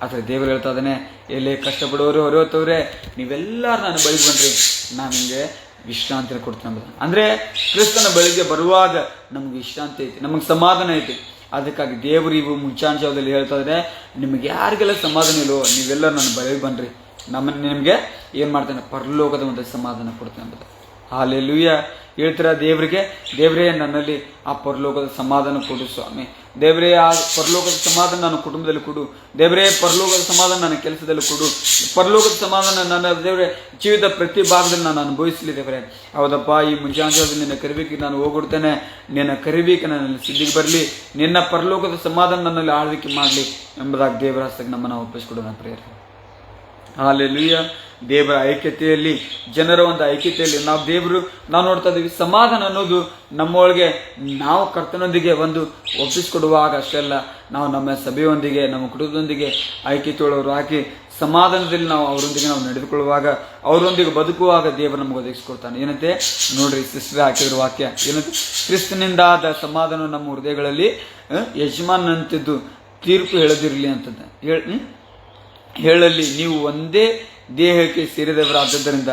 ಆದರೆ ದೇವರು ಹೇಳ್ತಾ ಇದ್ದಾನೆ, ಎಲ್ಲೇ ಕಷ್ಟಪಡುವವರು ಹೊರತವ್ರೆ ನೀವೆಲ್ಲರೂ ನನ್ನ ಬಳಿಗೆ ಬನ್ನಿರಿ, ನಾನು ನಿಮಗೆ ವಿಶ್ರಾಂತಿನ ಕೊಡ್ತೇನೆ ಎಂಬುದು. ಅಂದರೆ ಕ್ರಿಸ್ತನ ಬಳಿಗೆ ಬರುವಾಗ ನಮಗೆ ವಿಶ್ರಾಂತಿ ಐತಿ, ನಮಗೆ ಸಮಾಧಾನ ಐತಿ. ಅದಕ್ಕಾಗಿ ದೇವರು ಇವು ಮುಂಚಾಂಶದಲ್ಲಿ ಹೇಳ್ತಾ ಇದ್ದಾರೆ, ನಿಮಗೆ ಯಾರಿಗೆಲ್ಲ ಸಮಾಧಾನ ಇಲ್ಲವೋ ನೀವೆಲ್ಲರೂ ನನ್ನ ಬಳಿಗೆ ಬನ್ನಿರಿ, ನಿಮಗೆ ಏನು ಮಾಡ್ತೇನೆ, ಪರಲೋಕದ ಒಂದು ಸಮಾಧಾನ ಕೊಡ್ತೇನೆ ಎಂಬುದು. ಹಲ್ಲೆಲೂಯ. ಹೇಳ್ತೀರಾ ದೇವರಿಗೆ, ದೇವರೇ ನನ್ನಲ್ಲಿ ಆ ಪರಲೋಕದ ಸಮಾಧಾನ ಕೊಡು ಸ್ವಾಮಿ. ದೇವರೇ ಆ ಪರಲೋಕದ ಸಮಾಧಾನ ನನ್ನ ಕುಟುಂಬದಲ್ಲಿ ಕೊಡು. ದೇವರೇ ಪರಲೋಕದ ಸಮಾಧಾನ ನನ್ನ ಕೆಲಸದಲ್ಲಿ ಕೊಡು. ಪರಲೋಕದ ಸಮಾಧಾನ ನನ್ನ ದೇವರೇ ಜೀವಿತ ಪ್ರತಿ ಭಾಗದಲ್ಲಿ ನಾನು ಅನುಭವಿಸಲಿ ದೇವರೇ. ಹೌದಪ್ಪ, ಈ ಮುಂಜಾನೆ ನಿನ್ನ ಕರಿಬೇಕಿಗೆ ನಾನು ಹೋಗ್ಬಿಡ್ತೇನೆ. ನಿನ್ನ ಕರಿಬೇಕೆ ನನ್ನಲ್ಲಿ ಸಿದ್ಧಿಗೆ ಬರಲಿ. ನಿನ್ನ ಪರಲೋಕದ ಸಮಾಧಾನ ನನ್ನಲ್ಲಿ ಆಳ್ವಿಕೆ ಮಾಡಲಿ ಎಂಬುದಾಗಿ ದೇವರ ಹಸ್ತಕ್ಕೆ ನಮ್ಮನ್ನು ಒಪ್ಪಿಸಿಕೊಡೋಣ ಪ್ರಿಯರೇ. ಹಲ್ಲೆಲೂಯಾ. ದೇವರ ಐಕ್ಯತೆಯಲ್ಲಿ, ಜನರ ಒಂದು ಐಕ್ಯತೆಯಲ್ಲಿ ನಾವು ನೋಡ್ತಾ ಇದ್ದೀವಿ. ಸಮಾಧಾನ ಅನ್ನೋದು ನಮ್ಮೊಳಗೆ ನಾವು ಕರ್ತನೊಂದಿಗೆ ಒಂದು ಒಪ್ಪಿಸಿಕೊಡುವಾಗ ಅಷ್ಟೇ ಅಲ್ಲ, ನಾವು ನಮ್ಮ ಸಭೆಯೊಂದಿಗೆ, ನಮ್ಮ ಕುಟುಂಬದೊಂದಿಗೆ ಐಕ್ಯತೆಯೊಳವರು ಹಾಕಿ ಸಮಾಧಾನದಲ್ಲಿ ನಾವು ಅವರೊಂದಿಗೆ ನಾವು ನಡೆದುಕೊಳ್ಳುವಾಗ, ಅವರೊಂದಿಗೆ ಬದುಕುವಾಗ ದೇವರು ನಮಗೆ ಒದಗಿಸ್ಕೊಡ್ತಾನೆ. ಏನಂತೆ ನೋಡ್ರಿ, ಸಿಸ್ಟರ್ ಹಾಕಿದ್ರು ವಾಕ್ಯ ಏನಂತೆ, ಕ್ರಿಸ್ತನಿಂದಾದ ಸಮಾಧಾನ ನಮ್ಮ ಹೃದಯಗಳಲ್ಲಿ ಯಜಮಾನಂತಿದ್ದು ತೀರ್ಪು ಹೇಳದಿರಲಿ ಅಂತಂದ ಹೇಳಲಿ. ನೀವು ಒಂದೇ ದೇಹಕ್ಕೆ ಸೇರಿದವರಾದ್ದರಿಂದ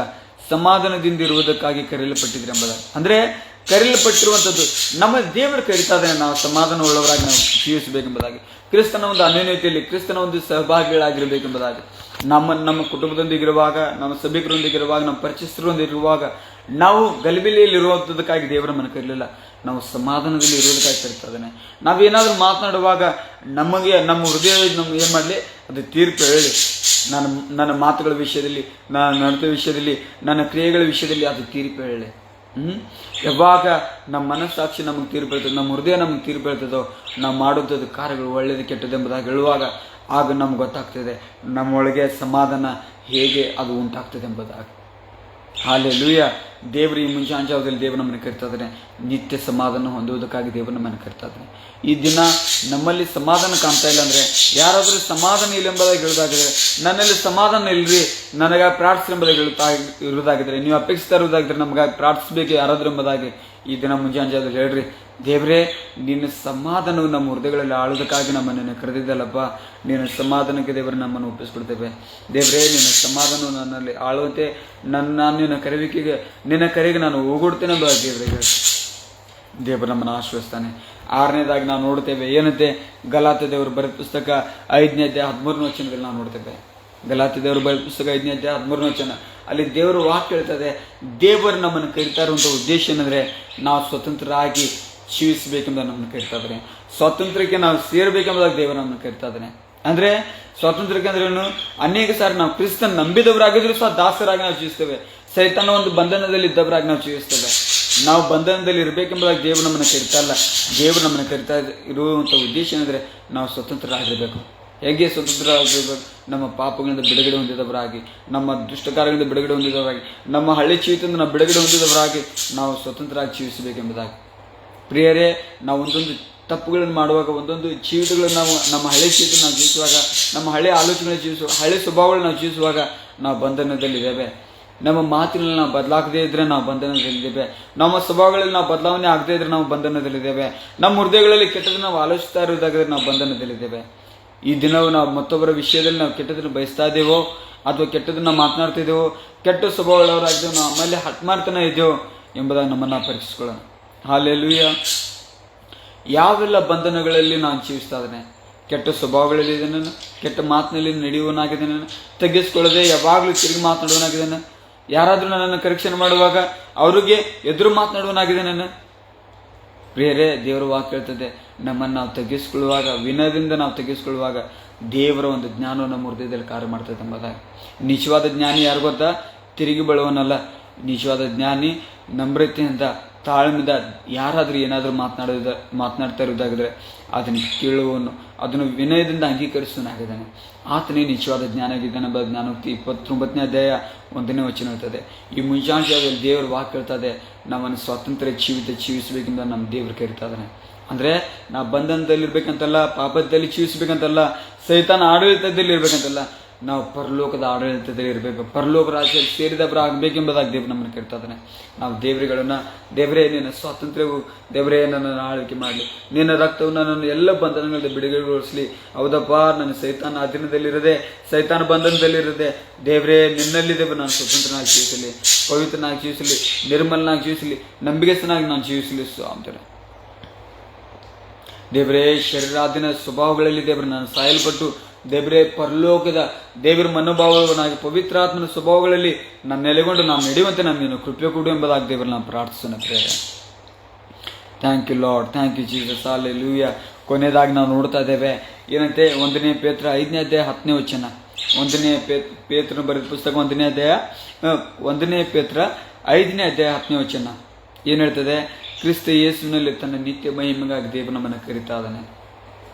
ಸಮಾಧಾನದಿಂದ ಇರುವುದಕ್ಕಾಗಿ ಕರೆಯಲ್ಪಟ್ಟಿದ್ರಿ ಎಂಬುದಾಗಿ. ಅಂದರೆ ಕರೆಯಲ್ಪಟ್ಟಿರುವಂಥದ್ದು ನಮ್ಮ ದೇವರು ಕರೀತಾ ಇದ್ದಾನೆ, ನಾವು ಸಮಾಧಾನ ಉಳ್ಳವರಾಗಿ ನಾವು ಜೀವಿಸಬೇಕೆಂಬುದಾಗಿ, ಕ್ರಿಸ್ತನ ಒಂದು ಅನ್ಯೋನ್ಯತೆಯಲ್ಲಿ ಕ್ರಿಸ್ತನ ಒಂದು ಸಹಭಾಗಿಗಳಾಗಿರಬೇಕೆಂಬುದಾಗಿ. ನಮ್ಮ ಕುಟುಂಬದೊಂದಿಗಿರುವಾಗ, ನಮ್ಮ ಸಭಿಕರೊಂದಿಗಿರುವಾಗ, ನಮ್ಮ ಪರಿಚಿತರೊಂದಿಗಿರುವಾಗ ನಾವು ಗಲಿಬಿಲಿಯಲ್ಲಿರುವಂಥದ್ದಕ್ಕಾಗಿ ದೇವರು ನಮ್ಮನ್ನು ಕರೀಲಿಲ್ಲ, ನಾವು ಸಮಾಧಾನದಲ್ಲಿ ಇರುವುದಕ್ಕಾಗಿ ಕರೀತಾ ಇದ್ದಾನೆ. ನಾವೇನಾದರೂ ಮಾತನಾಡುವಾಗ ನಮಗೆ ನಮ್ಮ ಹೃದಯ ನಮ್ಗೆ ಏನು ಮಾಡಲಿ, ಅದು ತೀರ್ಪು ಹೇಳಿ. ನನ್ನ ಮಾತುಗಳ ವಿಷಯದಲ್ಲಿ, ನನ್ನ ನಡತೆ ವಿಷಯದಲ್ಲಿ, ನನ್ನ ಕ್ರಿಯೆಗಳ ವಿಷಯದಲ್ಲಿ ಅದು ತೀರ್ಪು ಹೇಳಿ. ಯಾವಾಗ ನಮ್ಮ ಮನಸ್ಸಾಕ್ಷಿ ನಮಗೆ ತೀರ್ಪು ಹೇಳ್ತದೆ, ನಮ್ಮ ಹೃದಯ ನಮಗೆ ತೀರ್ಪು ಹೇಳ್ತದೋ, ನಾವು ಮಾಡುವಂಥದ್ದು ಕಾರ್ಯಗಳು ಒಳ್ಳೆಯದು ಕೆಟ್ಟದ್ದು ಎಂಬುದಾಗಿ ಹೇಳುವಾಗ ಆಗ ನಮ್ಗೆ ಗೊತ್ತಾಗ್ತದೆ ನಮ್ಮೊಳಗೆ ಸಮಾಧಾನ ಹೇಗೆ ಅದು ಉಂಟಾಗ್ತದೆ ಎಂಬುದಾಗಿ. ಹಲ್ಲೆಲೂಯಾ. ದೇವರು ಈ ಮುಂಜಾನೆ ದೇವರು ನಮ್ಮನ್ನು ಕರಿತಾ ಇದ್ದಾನೆ. ನಿತ್ಯ ಸಮಾಧಾನ ಹೊಂದುವುದಕ್ಕಾಗಿ ದೇವರು ನಮ್ಮನ್ನು ಕರಿತಾ ಇದ್ದಾನೆ. ಈ ದಿನ ನಮ್ಮಲ್ಲಿ ಸಮಾಧಾನ ಕಾಣ್ತಾ ಇಲ್ಲ ಅಂದರೆ, ಯಾರಾದರೂ ಸಮಾಧಾನ ಇಲ್ಲ ಎಂಬುದಾಗಿ ಹೇಳೋದಾಗಿದ್ರೆ, ನನ್ನಲ್ಲಿ ಸಮಾಧಾನ ಇಲ್ಲರಿ ನನಗಾಗಿ ಪ್ರಾರ್ಥಿಸಿ ಎಂಬುದಾಗಿ ಇರುವುದಾಗಿದ್ರೆ, ನೀವು ಅಪೇಕ್ಷಿಸ್ತಾ ಇರುವುದಾಗಿದ್ರೆ ನಮಗಾಗಿ ಪ್ರಾರ್ಥಿಸಬೇಕು ಯಾರಾದರೂ ಎಂಬುದಾಗಿ ಈ ದಿನ ಮುಂಜಾನೆ ಹೇಳ್ರಿ. ದೇವರೇ, ನಿನ್ನ ಸಮಾಧಾನವು ನಮ್ಮ ಹೃದಯಗಳಲ್ಲಿ ಆಳುವುದಕ್ಕಾಗಿ ನಮ್ಮನ್ನು ಕರೆದಿದ್ದಲ್ಲಪ್ಪ, ನಿನ್ನ ಸಮಾಧಾನಕ್ಕೆ ದೇವರು ನಮ್ಮನ್ನು ಒಪ್ಪಿಸ್ಕೊಡ್ತೇವೆ. ದೇವರೇ, ನಿನ್ನ ಸಮಾಧಾನ ನನ್ನಲ್ಲಿ ಆಳುವಂತೆ ನಾನು ನಿನ್ನ ಕರೆಗೆ ನಾನು ಹೋಗೊಡ್ತೇನೆ ಎಂಬ ದೇವರು ನಮ್ಮನ್ನು ಆಶ್ವಸ್ತಾನೆ. 6ನೇದಾಗಿ ನಾವು ನೋಡ್ತೇವೆ ಏನಂತೆ, ಗಲಾತ್ಯ ದೇವರು ಬರೆದ ಪುಸ್ತಕ 5ನೇ ಅಧ್ಯಾಯ 13ನೇ ವಚನದಲ್ಲಿ ನಾವು ನೋಡ್ತೇವೆ. ಗಲಾತ್ಯ ದೇವರು ಬರೆದ ಪುಸ್ತಕ 5ನೇ ಅಧ್ಯಾಯ 13ನೇ ವಚನ, ಅಲ್ಲಿ ದೇವರು ವಾಕ್ಯ ಹೇಳ್ತದೆ, ದೇವರು ನಮ್ಮನ್ನು ಕರಿತಾ ಇರುವಂಥ ಉದ್ದೇಶ ಏನಂದರೆ, ನಾವು ಸ್ವತಂತ್ರರಾಗಿ ಜೀವಿಸಬೇಕೆಂಬ ನಮ್ಮನ್ನು ಕರಿತಾ ಇದ್ದಾನೆ. ಸ್ವಾತಂತ್ರ್ಯಕ್ಕೆ ನಾವು ಸೇರಬೇಕೆಂಬುದಾಗಿ ದೇವರು ನಮ್ಮನ್ನು ಕರಿತಾ ಇದ್ದಾನೆ. ಅಂದರೆ ಸ್ವಾತಂತ್ರ್ಯಕ್ಕೆ ಅಂದ್ರೇನು, ಅನೇಕ ಸಾರಿ ನಾವು ಕ್ರಿಸ್ತನ್ ನಂಬಿದವರಾಗಿದ್ರು ಸಹ ದಾಸರಾಗಿ ನಾವು ಜೀವಿಸ್ತೇವೆ. ಸೈತಾನ ಒಂದು ಬಂಧನದಲ್ಲಿ ಇದ್ದವರಾಗಿ ನಾವು ಜೀವಿಸ್ತೇವೆ. ನಾವು ಬಂಧನದಲ್ಲಿ ಇರಬೇಕೆಂಬುದಾಗಿ ದೇವರು ನಮ್ಮನ್ನು ಕರಿತಾ ಇಲ್ಲ. ದೇವರು ನಮ್ಮನ್ನು ಕರಿತಾ ಇರುವಂಥ ಉದ್ದೇಶ ಏನಂದರೆ, ನಾವು ಸ್ವತಂತ್ರರಾಗಿರಬೇಕು. ಹೇಗೆ ಸ್ವತಂತ್ರರಾಗಿರಬೇಕು? ನಮ್ಮ ಪಾಪಗಳಿಂದ ಬಿಡುಗಡೆ ಹೊಂದಿದವರಾಗಿ, ನಮ್ಮ ದುಷ್ಟಕಾರಗಳಿಂದ ಬಿಡುಗಡೆ ಹೊಂದಿದವರಾಗಿ, ನಮ್ಮ ಹಳ್ಳಿ ಜೀವಿತದಿಂದ ನಾವು ಬಿಡುಗಡೆ ಹೊಂದಿದವರಾಗಿ ನಾವು ಸ್ವತಂತ್ರರಾಗಿ ಜೀವಿಸಬೇಕೆಂಬುದಾಗಿ. ಪ್ರಿಯರೇ, ನಾವು ಒಂದೊಂದು ತಪ್ಪುಗಳನ್ನು ಮಾಡುವಾಗ, ಒಂದೊಂದು ಜೀವಿತಗಳನ್ನು ನಾವು ನಮ್ಮ ಹಳೆ ಜೀವಿತ ನಾವು ಜೀವಿಸುವಾಗ, ನಮ್ಮ ಹಳೆ ಆಲೋಚನೆಗಳು ಜೀವಿಸುವಾಗ, ಹಳೆ ಸ್ವಭಾವಗಳು ನಾವು ಜೀವಿಸುವಾಗ ನಾವು ಬಂಧನದಲ್ಲಿದ್ದೇವೆ. ನಮ್ಮ ಮಾತಿನಲ್ಲಿ ನಾವು ಬದಲಾಗದೇ ಇದ್ದರೆ ನಾವು ಬಂಧನದಲ್ಲಿದ್ದೇವೆ. ನಮ್ಮ ಸ್ವಭಾವಗಳಲ್ಲಿ ನಾವು ಬದಲಾವಣೆ ಆಗದೇ ಇದ್ದರೆ ನಾವು ಬಂಧನದಲ್ಲಿದ್ದೇವೆ. ನಮ್ಮ ಹೃದಯಗಳಲ್ಲಿ ಕೆಟ್ಟದನ್ನು ನಾವು ಆಲೋಚಿಸ್ತಾ ಇರುವುದಾಗಿದ್ರೆ ನಾವು ಬಂಧನದಲ್ಲಿದ್ದೇವೆ. ಈ ದಿನವೂ ನಾವು ಮತ್ತೊಬ್ಬರ ವಿಷಯದಲ್ಲಿ ನಾವು ಕೆಟ್ಟದನ್ನು ಬಯಸ್ತಾ ಇದ್ದೇವೋ, ಅಥವಾ ಕೆಟ್ಟದನ್ನು ಮಾತನಾಡ್ತಾ ಇದ್ದೇವೋ, ಕೆಟ್ಟ ಸ್ವಭಾವಗಳವರಾಗಿದ್ದೇವೆ, ನಾವು ಆಮೇಲೆ ಹಟ್ ಮಾಡ್ತಾನೆ ಇದ್ದೇವೋ ಎಂಬುದಾಗಿ ನಮ್ಮನ್ನು ಪರೀಕ್ಷಿಸ್ಕೊಳ್ಳೋಣ. ಹಲ್ಲೆಲೂಯಾ. ಯಾವೆಲ್ಲ ಬಂಧನಗಳಲ್ಲಿ ನಾನು ಜೀವಿಸ್ತಾ ಇದ್ದೇನೆ? ಕೆಟ್ಟ ಸ್ವಭಾವಗಳಲ್ಲಿ ಇದ್ದೇನೆ, ಕೆಟ್ಟ ಮಾತಿನಲ್ಲಿ ನಡೆಯುವನಾಗಿದ್ದೇನೆ, ತಗ್ಗಿಸ್ಕೊಳ್ಳದೆ ಯಾವಾಗಲೂ ತಿರುಗಿ ಮಾತನಾಡುವನಾಗಿದ್ದೇನೆ, ಯಾರಾದರೂ ನನ್ನನ್ನು ಕರೆಕ್ಷನ್ ಮಾಡುವಾಗ ಅವರಿಗೆ ಎದುರು ಮಾತನಾಡುವನಾಗಿದ್ದೇನೆ. ಪ್ರಿಯರೇ, ದೇವರ ವಾಕ್ಯ ಹೇಳ್ತದೆ, ನಮ್ಮನ್ನು ನಾವು ತಗ್ಗಿಸ್ಕೊಳ್ಳುವಾಗ, ವಿನಯದಿಂದ ನಾವು ತಗ್ಗಿಸ್ಕೊಳ್ಳುವಾಗ ದೇವರ ಒಂದು ಜ್ಞಾನವು ನಮ್ಮ ಹೃದಯದಲ್ಲಿ ಕಾರ್ಯ ಮಾಡ್ತದೆ ಎಂಬುದಾಗಿ. ನಿಜವಾದ ಜ್ಞಾನಿ ಯಾರು ಗೊತ್ತಾ? ತಿರುಗಿ ಬೀಳುವನಲ್ಲ. ನಿಜವಾದ ಜ್ಞಾನಿ ನಮ್ರತೆಯಿಂದ, ತಾಳ್ಮೆಯಿಂದ ಯಾರಾದರೂ ಏನಾದರೂ ಮಾತನಾಡ್ತಾ ಇರೋದಾಗಿದ್ರೆ ಅದನ್ನು ಕೇಳುವನು, ಅದನ್ನು ವಿನಯದಿಂದ ಅಂಗೀಕರಿಸುವನಾಗಿದ್ದಾನೆ. ಆತನೇ ನಿಜವಾದ ಜ್ಞಾನ ಆಗಿದ್ದಾನೆ ಎಂಬ ಜ್ಞಾನೋಕ್ತಿ 29ನೇ ಅಧ್ಯಾಯ 1ನೇ ವಚನ ಹೇಳ್ತದೆ. ಈ ಮುಂಜಾನೆ ದೇವರು ವಾಕ್ಯ ಹೇಳ್ತದೆ, ನಮ್ಮನ್ನು ಸ್ವಾತಂತ್ರ್ಯ ಜೀವಿಸಬೇಕೆಂದು ನಮ್ಮ ದೇವರು ಕರೀತಾ ಇದ್ದಾನೆ. ಅಂದರೆ ನಾವು ಬಂಧನದಲ್ಲಿ ಇರ್ಬೇಕಂತಲ್ಲ, ಪಾಪದಲ್ಲಿ ಜೀವಿಸಬೇಕಂತಲ್ಲ, ಸೈತಾನ ಆಡಳಿತದಲ್ಲಿ ಇರ್ಬೇಕಂತಲ್ಲ, ನಾವು ಪರಲೋಕದ ಆಡಳಿತದಲ್ಲಿ ಇರಬೇಕು, ಪರಲೋಕ ರಾಜ್ಯದಲ್ಲಿ ಸೇರಿದವರಾಗಬೇಕೆಂಬುದಾಗಿ ದೇವರು ನಮ್ಮನ್ನು ಕರಿತಾ ಇದ್ದಾನೆ. ನಾವು ದೇವರುಗಳನ್ನು, ದೇವರೇ ನಿನ್ನ ಸ್ವಾತಂತ್ರ್ಯವು ದೇವರೇ ನನ್ನನ್ನು ಆಳ್ವಿಕೆ ಮಾಡಲಿ, ನಿನ್ನ ರಕ್ತವು ನನ್ನನ್ನು ಎಲ್ಲ ಬಂಧನಗಳಿಂದ ಬಿಡುಗಡೆಗೊಳಿಸಲಿ. ಹೌದಪ್ಪ, ನನ್ನ ಸೈತಾನ ಅಧೀನದಲ್ಲಿರದೆ, ಸೈತಾನ ಬಂಧನದಲ್ಲಿರದೆ ದೇವರೇ ನಿನ್ನಲ್ಲಿ ದೇವರು ನಾನು ಸ್ವತಂತ್ರನಾಗಿ ಜೀವಿಸಲಿ, ಪವಿತ್ರನಾಗಿ ಜೀವಿಸಲಿ, ನಿರ್ಮಲನಾಗಿ ಜೀವಿಸಲಿ, ನಂಬಿಕೆಸ್ತನಾಗಿ ನಾನು ಜೀವಿಸಲಿ ಅಂತಾರೆ. ದೇವರೇ, ಶರೀರಾಧೀನ ಸ್ವಭಾವಗಳಲ್ಲಿ ದೇವರು ನಾನು ಸಾಯಲ್ಪಟ್ಟು ದೇವರೇ ಪರಲೋಕದ ದೇವರ ಮನೋಭಾವನಾಗಿ ಪವಿತ್ರಾತ್ಮನ ಸ್ವಭಾವಗಳಲ್ಲಿ ನಾನು ನೆಲೆಗೊಂಡು ನಾನು ನಡೆಯುವಂತೆ ನನ್ನನ್ನು ಕೃಪೆ ಕೊಡು ಎಂಬುದಾಗಿ ದೇವರು ನಾನು ಪ್ರಾರ್ಥಿಸೋಣ ಪ್ರೇರೆ. Thank you Lord, thank you Jesus, hallelujah. ಕೊನೆಯದಾಗಿ ನಾವು ನೋಡ್ತಾ ಇದ್ದೇವೆ ಏನಂತೆ 1 ಪೇತ್ರ 5ನೇ ಅಧ್ಯಾಯ 10ನೇ ವಚನ. 1 ಪೇತ್ರನ ಬರೆದ ಪುಸ್ತಕ 1ನೇ ಪೇತ್ರ 5ನೇ ಅಧ್ಯಾಯ 10ನೇ ವಚನ ಏನು ಹೇಳ್ತದೆ? ಕ್ರಿಸ್ತ ಯೇಸುವಿನಲ್ಲಿ ತನ್ನ ನಿತ್ಯ ಮಹಿಮೆಗಾಗಿ ದೇವರು ನಮ್ಮನ್ನು ಕರೀತಾ ಇದ್ದಾನೆ.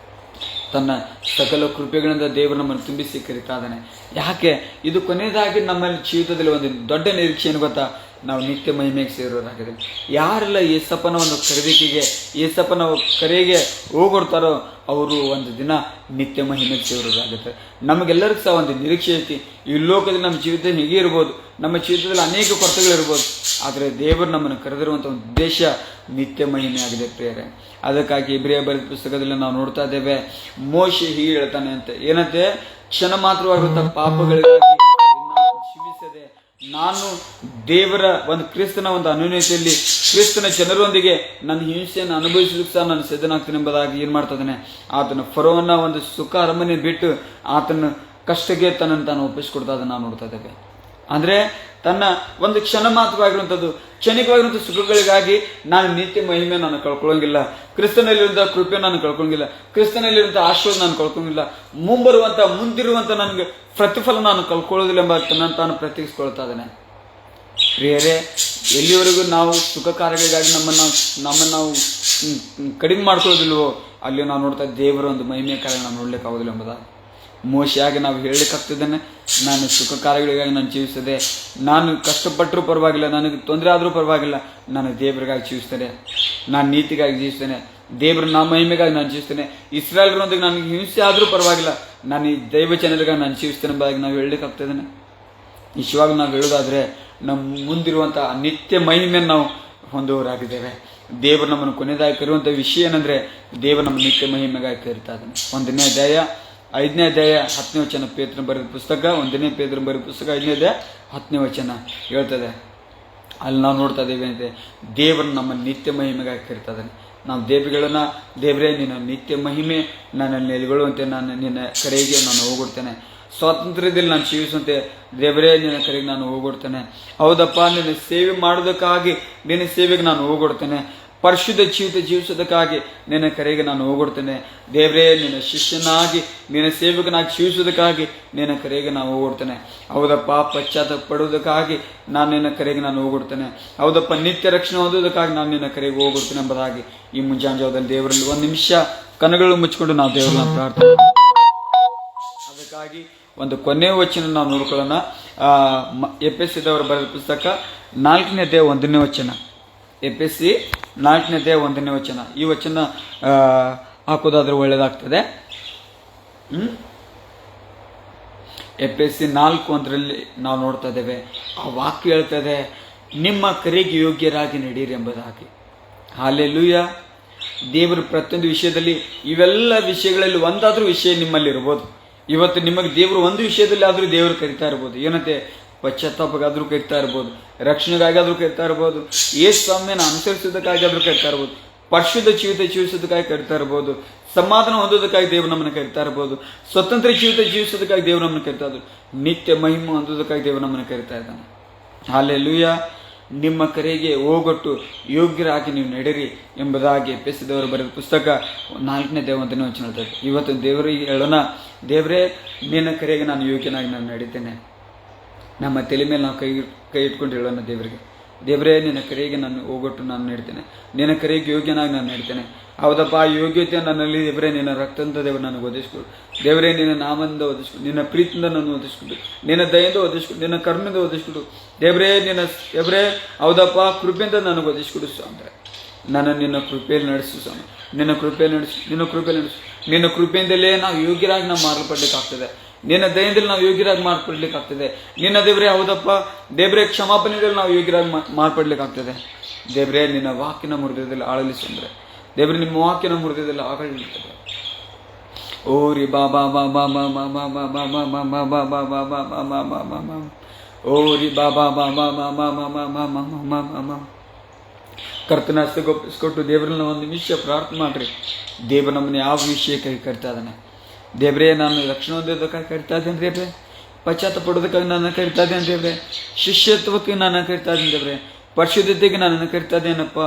ತನ್ನ ಸಕಲ ಕೃಪೆಗಳಿಂದ ದೇವರು ನಮ್ಮನ್ನು ತುಂಬಿಸಿ ಕರೀತಾ ಇದ್ದಾನೆ. ಯಾಕೆ? ಇದು ಕೊನೆಯದಾಗಿ ನಮ್ಮಲ್ಲಿ ಜೀವಿತದಲ್ಲಿ ಒಂದು ದೊಡ್ಡ ನಿರೀಕ್ಷೆ ಏನು ಗೊತ್ತಾ? ನಾವು ನಿತ್ಯ ಮಹಿಮೆಗೆ ಸೇರೋರಾಗಿದೆ. ಯಾರೆಲ್ಲ ಯೇಸಪ್ಪನ ಒಂದು ಕರೆದಿಕೆಗೆ, ಯೇಸಪ್ಪನ ಕರೆಗೆ ಹೋಗ್ಕೊಡ್ತಾರೋ ಅವರು ಒಂದು ದಿನ ನಿತ್ಯ ಮಹಿಮೆಗೆ ಸೇರೋರಾಗುತ್ತೆ. ನಮಗೆಲ್ಲರಿಗೂ ಸಹ ಒಂದು ನಿರೀಕ್ಷೆ ಐತಿ. ಈ ಲೋಕದಲ್ಲಿ ನಮ್ಮ ಜೀವಿತ ಹೀಗೆ ಇರ್ಬೋದು, ನಮ್ಮ ಜೀವಿತದಲ್ಲಿ ಅನೇಕ ಕೊರತೆಗಳಿರ್ಬೋದು, ಆದರೆ ದೇವರು ನಮ್ಮನ್ನು ಕರೆದಿರುವಂಥ ಒಂದು ಉದ್ದೇಶ ನಿತ್ಯ ಮಹಿಮೆ ಆಗಿದೆ ಪ್ರಿಯರೇ. ಅದಕ್ಕಾಗಿ ಇಬ್ರಿಯ ಬರೆದ ಪುಸ್ತಕದಲ್ಲಿ ನಾವು ನೋಡ್ತಾ ಇದ್ದೇವೆ, ಮೋಶೆ ಹೀಗೆ ಹೇಳ್ತಾನೆ ಅಂತ. ಏನಂತೆ? ಕ್ಷಣ ಮಾತ್ರವಾಗುವಂಥ ಪಾಪಗಳಿಗಾಗಿ ಜೀವಿಸದೆ ನಾನು ದೇವರ ಒಂದು ಕ್ರಿಸ್ತನ ಒಂದು ಅನ್ಯೋನ್ಯತೆಯಲ್ಲಿ ಕ್ರಿಸ್ತನ ಜನರೊಂದಿಗೆ ನನ್ನ ಹಿಂಸೆಯನ್ನು ಅನುಭವಿಸಲಿಕ್ಕೆ ಸಹ ನಾನು ಸಿದ್ಧನಾಗ್ತೇನೆ ಎಂಬುದಾಗಿ ಏನು ಮಾಡ್ತಾ ಇದ್ದಾನೆ? ಆತನ ಫರೋವನ್ನ ಒಂದು ಸುಖ ಅರಮನೆ ಬಿಟ್ಟು ಆತನ ಕಷ್ಟಕ್ಕೆ ತನ್ನನ್ನು ತಾನು ಒಪ್ಪಿಸಿಕೊಡ್ತಾ ಅದನ್ನು ನಾವು ನೋಡ್ತಾ ಇದ್ದೇವೆ. ಅಂದರೆ ತನ್ನ ಒಂದು ಕ್ಷಣ ಮಾತ್ರವಾಗಿರುವಂಥದ್ದು ಕ್ಷಣಿಕವಾಗಿರುವಂಥ ಸುಖಗಳಿಗಾಗಿ ನಾನು ನಿತ್ಯ ಮಹಿಮೆ ನಾನು ಕಳ್ಕೊಳ್ಳೋಂಗಿಲ್ಲ, ಕ್ರಿಸ್ತನಲ್ಲಿರುವಂಥ ಕೃಪೆ ನಾನು ಕಳ್ಕೊಳ್ಳೋಂಗಿಲ್ಲ, ಕ್ರಿಸ್ತನಲ್ಲಿರುವಂಥ ಆಶೀರ್ವಾದ ನಾನು ಕಳ್ಕೊಳ್ಳೋಂಗಿಲ್ಲ, ಮುಂದಿರುವಂಥ ನನಗೆ ಪ್ರತಿಫಲ ನಾನು ಕಳ್ಕೊಳ್ಳೋದಿಲ್ಲ ಎಂಬ ತನ್ನನ್ನು ತಾನು ಪ್ರತ್ಯೇಕಿಸ್ಕೊಳ್ತಾ ಇದ್ದಾನೆ. ಪ್ರಿಯರೇ, ಎಲ್ಲಿವರೆಗೂ ನಾವು ಸುಖ ಕಾರ್ಯಗಳಿಗಾಗಿ ನಮ್ಮನ್ನು ನಾವು ಕಡಿಮೆ ಮಾಡ್ಕೊಳ್ಳೋದಿಲ್ವೋ ಅಲ್ಲಿ ನಾವು ನೋಡ್ತಾ ದೇವರ ಒಂದು ಮಹಿಮೆಯ ಕಾರ್ಯ ನಾವು ನೋಡ್ಲಿಕ್ಕೆ ಆಗೋದಿಲ್ಲ ಎಂಬುದಾಗಿ ಮೋಶೆಯಾಗಿ ನಾವು ಹೇಳಲಿಕ್ಕಾಗ್ತಿದ್ದೇನೆ. ನಾನು ಸುಖ ಕಾರ್ಯಗಳಿಗಾಗಿ ನಾನು ಜೀವಿಸ್ತದೆ, ನಾನು ಕಷ್ಟಪಟ್ಟರೂ ಪರವಾಗಿಲ್ಲ, ನನಗೆ ತೊಂದರೆ ಆದರೂ ಪರವಾಗಿಲ್ಲ, ನಾನು ದೇವರಿಗಾಗಿ ಜೀವಿಸ್ತೇನೆ, ನಾನು ನೀತಿಗಾಗಿ ಜೀವಿಸ್ತೇನೆ, ದೇವರ ಮಹಿಮೆಗಾಗಿ ನಾನು ಜೀವಿಸ್ತೇನೆ. ಇಸ್ರಾಯೇಲ್ರೊಂದಿಗೆ ನನಗೆ ಹಿಂಸೆ ಆದರೂ ಪರವಾಗಿಲ್ಲ, ನಾನು ಈ ದೈವ ಜನರಿಗಾಗಿ ನಾನು ಜೀವಿಸ್ತೇನೆ ಎಂಬುದಾಗಿ ನಾವು ಹೇಳಲಿಕ್ಕಾಗ್ತಿದ್ದೇನೆ. ನಿಜವಾಗ ನಾವು ಹೇಳೋದಾದರೆ ನಮ್ಮ ಮುಂದಿರುವಂಥ ನಿತ್ಯ ಮಹಿಮೆಯನ್ನು ನಾವು ಹೊಂದುವವರಾಗಿದ್ದೇವೆ. ದೇವರು ನಮ್ಮನ್ನು ಕೊನೆಯದಾಗಿ ಕರೆಯುವಂಥ ವಿಷಯ ಏನಂದರೆ ದೇವರು ನಮ್ಮ ನಿತ್ಯ ಮಹಿಮೆಗಾಗಿ ಕರೀತಾ ಇದ್ದಾನೆ. 1ನೇ ಅಧ್ಯಾಯ 5ನೇ ಅಧ್ಯಾಯ 10ನೇ ವಚನ, ಪೇತ್ರನ ಬರೆದ ಪುಸ್ತಕ 1ನೇ ಪೇತ್ರನ ಬರೆದ ಪುಸ್ತಕ 5ನೇ ಅಧ್ಯಾಯ 10ನೇ ವಚನ ಹೇಳ್ತದೆ. ಅಲ್ಲಿ ನಾವು ನೋಡ್ತಾ ಇದ್ದೇವೆ ಅಂತೆ ದೇವರು ನಮ್ಮ ನಿತ್ಯ ಮಹಿಮೆಗಾಗಿ ಕರೀತಾ ಇದ್ದಾನೆ. ನಾವು ದೇವರುಗಳನ್ನ, ದೇವರೇ ನಿನ್ನ ನಿತ್ಯ ಮಹಿಮೆ ನನ್ನಲ್ಲಿ ನೆಲೆಗೊಳ್ಳುವಂತೆ ನಾನು ನಿನ್ನ ಕರೆಗೆ ನಾನು ಹೋಗ್ಬಿಡ್ತೇನೆ, ಸ್ವಾತಂತ್ರ್ಯದಲ್ಲಿ ನಾನು ಜೀವಿಸುವಂತೆ ದೇವರೇ ನಿನ್ನ ಕರೆಗೆ ನಾನು ಹೋಗ್ಬಿಡ್ತೇನೆ. ಹೌದಪ್ಪ, ನಿನ್ನ ಸೇವೆ ಮಾಡೋದಕ್ಕಾಗಿ ನಿನ್ನ ಸೇವೆಗೆ ನಾನು ಹೋಗ್ಬಿಡ್ತೇನೆ, ಪರಿಶುದ್ಧ ಜೀವಿತ ಜೀವಿಸೋದಕ್ಕಾಗಿ ನಿನ್ನ ಕರೆಗೆ ನಾನು ಹೋಗ್ಬಿಡ್ತೇನೆ. ದೇವರೇ ನಿನ್ನ ಶಿಷ್ಯನಾಗಿ ನಿನ್ನ ಸೇವಕನಾಗಿ ಜೀವಿಸೋದಕ್ಕಾಗಿ ನಿನ್ನ ಕರೆಗೆ ನಾನು ಹೋಗ್ಬಿಡ್ತೇನೆ. ಹೌದಪ್ಪ, ಪಶ್ಚಾತ್ತಾಪ ಪಡುವುದಕ್ಕಾಗಿ ನಾನು ನಿನ್ನ ಕರೆಗೆ ನಾನು ಹೋಗ್ಬಿಡ್ತೇನೆ. ಹೌದಪ್ಪ, ನಿತ್ಯ ರಕ್ಷಣೆ ಹೊಂದೋದಕ್ಕಾಗಿ ನಾನು ನಿನ್ನ ಕರೆಗೆ ಹೋಗ್ಬಿಡ್ತೇನೆ ಎಂಬುದಾಗಿ ಈ ಮುಂಜಾನೆ ಜಾವದಲ್ಲಿ ದೇವರಲ್ಲಿ 1 ನಿಮಿಷ ಕಣ್ಣುಗಳು ಮುಚ್ಚಿಕೊಂಡು ನಾವು ದೇವರನ್ನ ಪ್ರಾರ್ಥನೆ. ಅದಕ್ಕಾಗಿ ಒಂದು ಕೊನೆಯ ವಚನ ನಾವು ನೋಡ್ಕೊಳ್ಳೋಣ. ಎಫೆಸದವರು ಬರೆದ ಪುಸ್ತಕ 4ನೇ ಅಧ್ಯಾಯ 1ನೇ ವಚನ. ಎಫೆಸಿ 4ನೇ ಅಧ್ಯಾಯ 1ನೇ ವಚನ. ಈ ವಚನ ಹಾಕೋದಾದ್ರೆ ಒಳ್ಳೆಯದಾಗ್ತದೆ. ಎಫೆಸಿ 4:1 ನಾವು ನೋಡ್ತಾ ಇದ್ದೇವೆ. ಆ ವಾಕ್ಯ ಹೇಳ್ತದೆ, ನಿಮ್ಮ ಕರೆಗೆ ಯೋಗ್ಯರಾಗಿ ನಡೀರಿ ಎಂಬುದಾಗಿ. ಹಲ್ಲೆಲೂಯಾ. ದೇವರು ಪ್ರತಿಯೊಂದು ವಿಷಯದಲ್ಲಿ, ಇವೆಲ್ಲ ವಿಷಯಗಳಲ್ಲಿ ಒಂದಾದ್ರೂ ವಿಷಯ ನಿಮ್ಮಲ್ಲಿ ಇರ್ಬೋದು. ಇವತ್ತು ನಿಮಗೆ ದೇವರು ಒಂದು ವಿಷಯದಲ್ಲಿ ಆದರೂ ದೇವರು ಕರಿತಾ ಇರ್ಬೋದು. ಏನಂತೆ? ಪಶ್ಚಾತ್ತಾಪಕ್ಕಾದ್ರೂ ಕರಿತಾ ಇರ್ಬೋದು, ರಕ್ಷಣೆಗಾಗಾದ್ರೂ ಕರಿತಾ ಇರ್ಬೋದು, ಯೇಸು ಸ್ವಾಮಿಯನ್ನು ಅನುಸರಿಸೋದಕ್ಕಾಗಿ ಆದ್ರೂ ಕರಿತಾ ಇರ್ಬೋದು, ಪರಿಶುದ್ಧ ಜೀವಿತ ಜೀವಿಸೋದಕ್ಕಾಗಿ ಕರಿತಾ ಇರ್ಬೋದು, ಸಮಾಧಾನ ಹೊಂದೋದಕ್ಕಾಗಿ ದೇವರು ನಮ್ಮನ್ನು ಕರಿತಾ ಇರ್ಬೋದು, ಸ್ವತಂತ್ರ ಜೀವಿತ ಜೀವಿಸೋದಕ್ಕಾಗಿ ದೇವರು ನಮ್ಮನ್ನು ಕರಿತಾ ಇದ್ರು, ನಿತ್ಯ ಮಹಿಮೆ ಹೊಂದೋದಕ್ಕಾಗಿ ದೇವರು ನಮ್ಮನ್ನು ಕರಿತಾ ಇದ್ದಾನೆ. ಹಲ್ಲೆಲೂಯಾ. ನಿಮ್ಮ ಕರೆಗೆ ಹೋಗೊಟ್ಟು ಯೋಗ್ಯರಾಗಿ ನೀವು ನಡೆರಿ ಎಂಬುದಾಗಿ ಎಫೆಸದವರು ಬರೆದ ಪುಸ್ತಕ 4ನೇ ಅಧ್ಯಾಯ 1ನೇ ವಚನ ಹೇಳ್ತಾರೆ. ಇವತ್ತು ದೇವರಿಗೆ ಹೇಳೋಣ, ದೇವರೇ ನಿನ್ನ ಕರೆಗೆ ನಾನು ಯೋಗ್ಯನಾಗಿ ನಾನು ನಡೀತೇನೆ. ನಮ್ಮ ತಲೆ ಮೇಲೆ ನಾವು ಕೈ ಇಟ್ಕೊಂಡು ಹೇಳೋಣ ದೇವರಿಗೆ, ದೇವರೇ ನಿನ್ನ ಕರೆಗೆ ನಾನು ಹೋಗೊಟ್ಟು ನಾನು ನಡೀತೇನೆ, ನಿನ್ನ ಕರೆಗೆ ಯೋಗ್ಯನಾಗಿ ನಾನು ನಡೀತೇನೆ. ಹೌದಪ್ಪ, ಆ ಯೋಗ್ಯತೆ ನನ್ನಲ್ಲಿ ದೇವರೇ ನಿನ್ನ ರಕ್ತದಿಂದ ದೇವರು ನನಗೆ ಒದಗಿಸ್ಕೊಡು, ದೇವರೇ ನಿನ್ನ ನಾಮದಿಂದ ಒದಗಿಸ್ಕೊಡು, ನಿನ್ನ ಪ್ರೀತಿಯಿಂದ ನಾನು ಒದಗಿಸ್ಕೊಡು, ನಿನ್ನ ದಯೆಯಿಂದ ಒದಗಿಸ್ಕೊಡು, ನಿನ್ನ ಕರುಣೆಯಿಂದ ಒದಗಿಸ್ಕೊಡು, ದೇವರೇ ಹೌದಪ್ಪ ಕೃಪೆಯಿಂದ ನನಗೆ ಒದಗಿಸ್ಕೊಡು ಸ್ವಾಮಿ. ನನ್ನ ನಿನ್ನ ಕೃಪೆಯಲ್ಲಿ ನಡೆಸು ಸ್ವಾಮಿ, ನಿನ್ನ ಕೃಪೆಯಲ್ಲಿ ನಡೆಸು, ನಿನ್ನ ಕೃಪೆಯಲ್ಲಿ ನಡೆಸು. ನಿನ್ನ ಕೃಪೆಯಿಂದಲೇ ನಾವು ಯೋಗ್ಯರಾಗಿ ನಾವು ಮಾರ್ಪಡ್ಲಿಕ್ಕಾಗ್ತದೆ, ನಿನ್ನ ದಯೆಯಲ್ಲಿ ನಾವು ಯೋಗ್ಯರಾಗಿ ಮಾರ್ಪಡ್ಲಿಕ್ಕಾಗ್ತದೆ. ನಿನ್ನ ದೇವರೇ ಹೌದಪ್ಪ, ದೇವರೇ ಕ್ಷಮಾಪಣೆಯಲ್ಲಿ ನಾವು ಯೋಗ್ಯರಾಗಿ ಮಾರ್ಪಡ್ಲಿಕ್ಕಾಗ್ತದೆ. ದೇವರೇ ನಿನ್ನ ವಾಕ್ಯನ ಹೃದಯದಲ್ಲಿ ಆಳಲಿಸು ಅಂದ್ರೆ ದೇವರೇ ನಿಮ್ಮ ವಾಕ್ಯನ ಹೃದಯದಲ್ಲಿ ಆಳಲಿರ್ತದೆ. ಓರಿ ಬಾಬಾ ಬಾಬಾ ಬಾಬಾ ಬಾಬಾ ಬಾಬಾ ಬಾಬಾ ಬಾಬಾ ಬಾಬಾ ಬಾಬಾ ಬಾಬಾ ಓರಿ ಬಾಬಾ ಬಾಬಾ ಬಾಬಾ ಬಾಬಾ ಬಾಬಾ ಬಾಬಾ. ಕರ್ತನ ಹಸ್ತಗೊಪ್ಪಿಸ್ಕೊಟ್ಟು ದೇವರನ್ನ 1 ನಿಮಿಷ ಪ್ರಾರ್ಥನೆ ಮಾಡ್ರಿ. ದೇವರು ನಮ್ಮನ್ನ ಯಾವ ವಿಷಯಕ್ಕಾಗಿ ಕರಿತಾ ಇದ್ದಾನೆ, ದೇವ್ರೇ, ನಾನು ರಕ್ಷಣೆ ಹೊಂದೋದಕ್ಕಾಗಿ ಕರಿತಾ ಇದ್ದೇನೆ ದೇವ್ರೆ. ಪಶ್ಚಾತ್ತಾಪ ಪಡೋದಕ್ಕಾಗಿ ನಾನು ಕರಿತಾ ಇದ್ದೇನೆ ದೇವ್ರೆ. ಶಿಷ್ಯತ್ವಕ್ಕೆ ನಾನು ಕರಿತಾ ಇದ್ದೇನೆ ದೇವ್ರೆ. ಪರಿಶುದ್ಧತೆಗೆ ನಾನು ಕರಿತಾ ಇದ್ದೇನಪ್ಪ.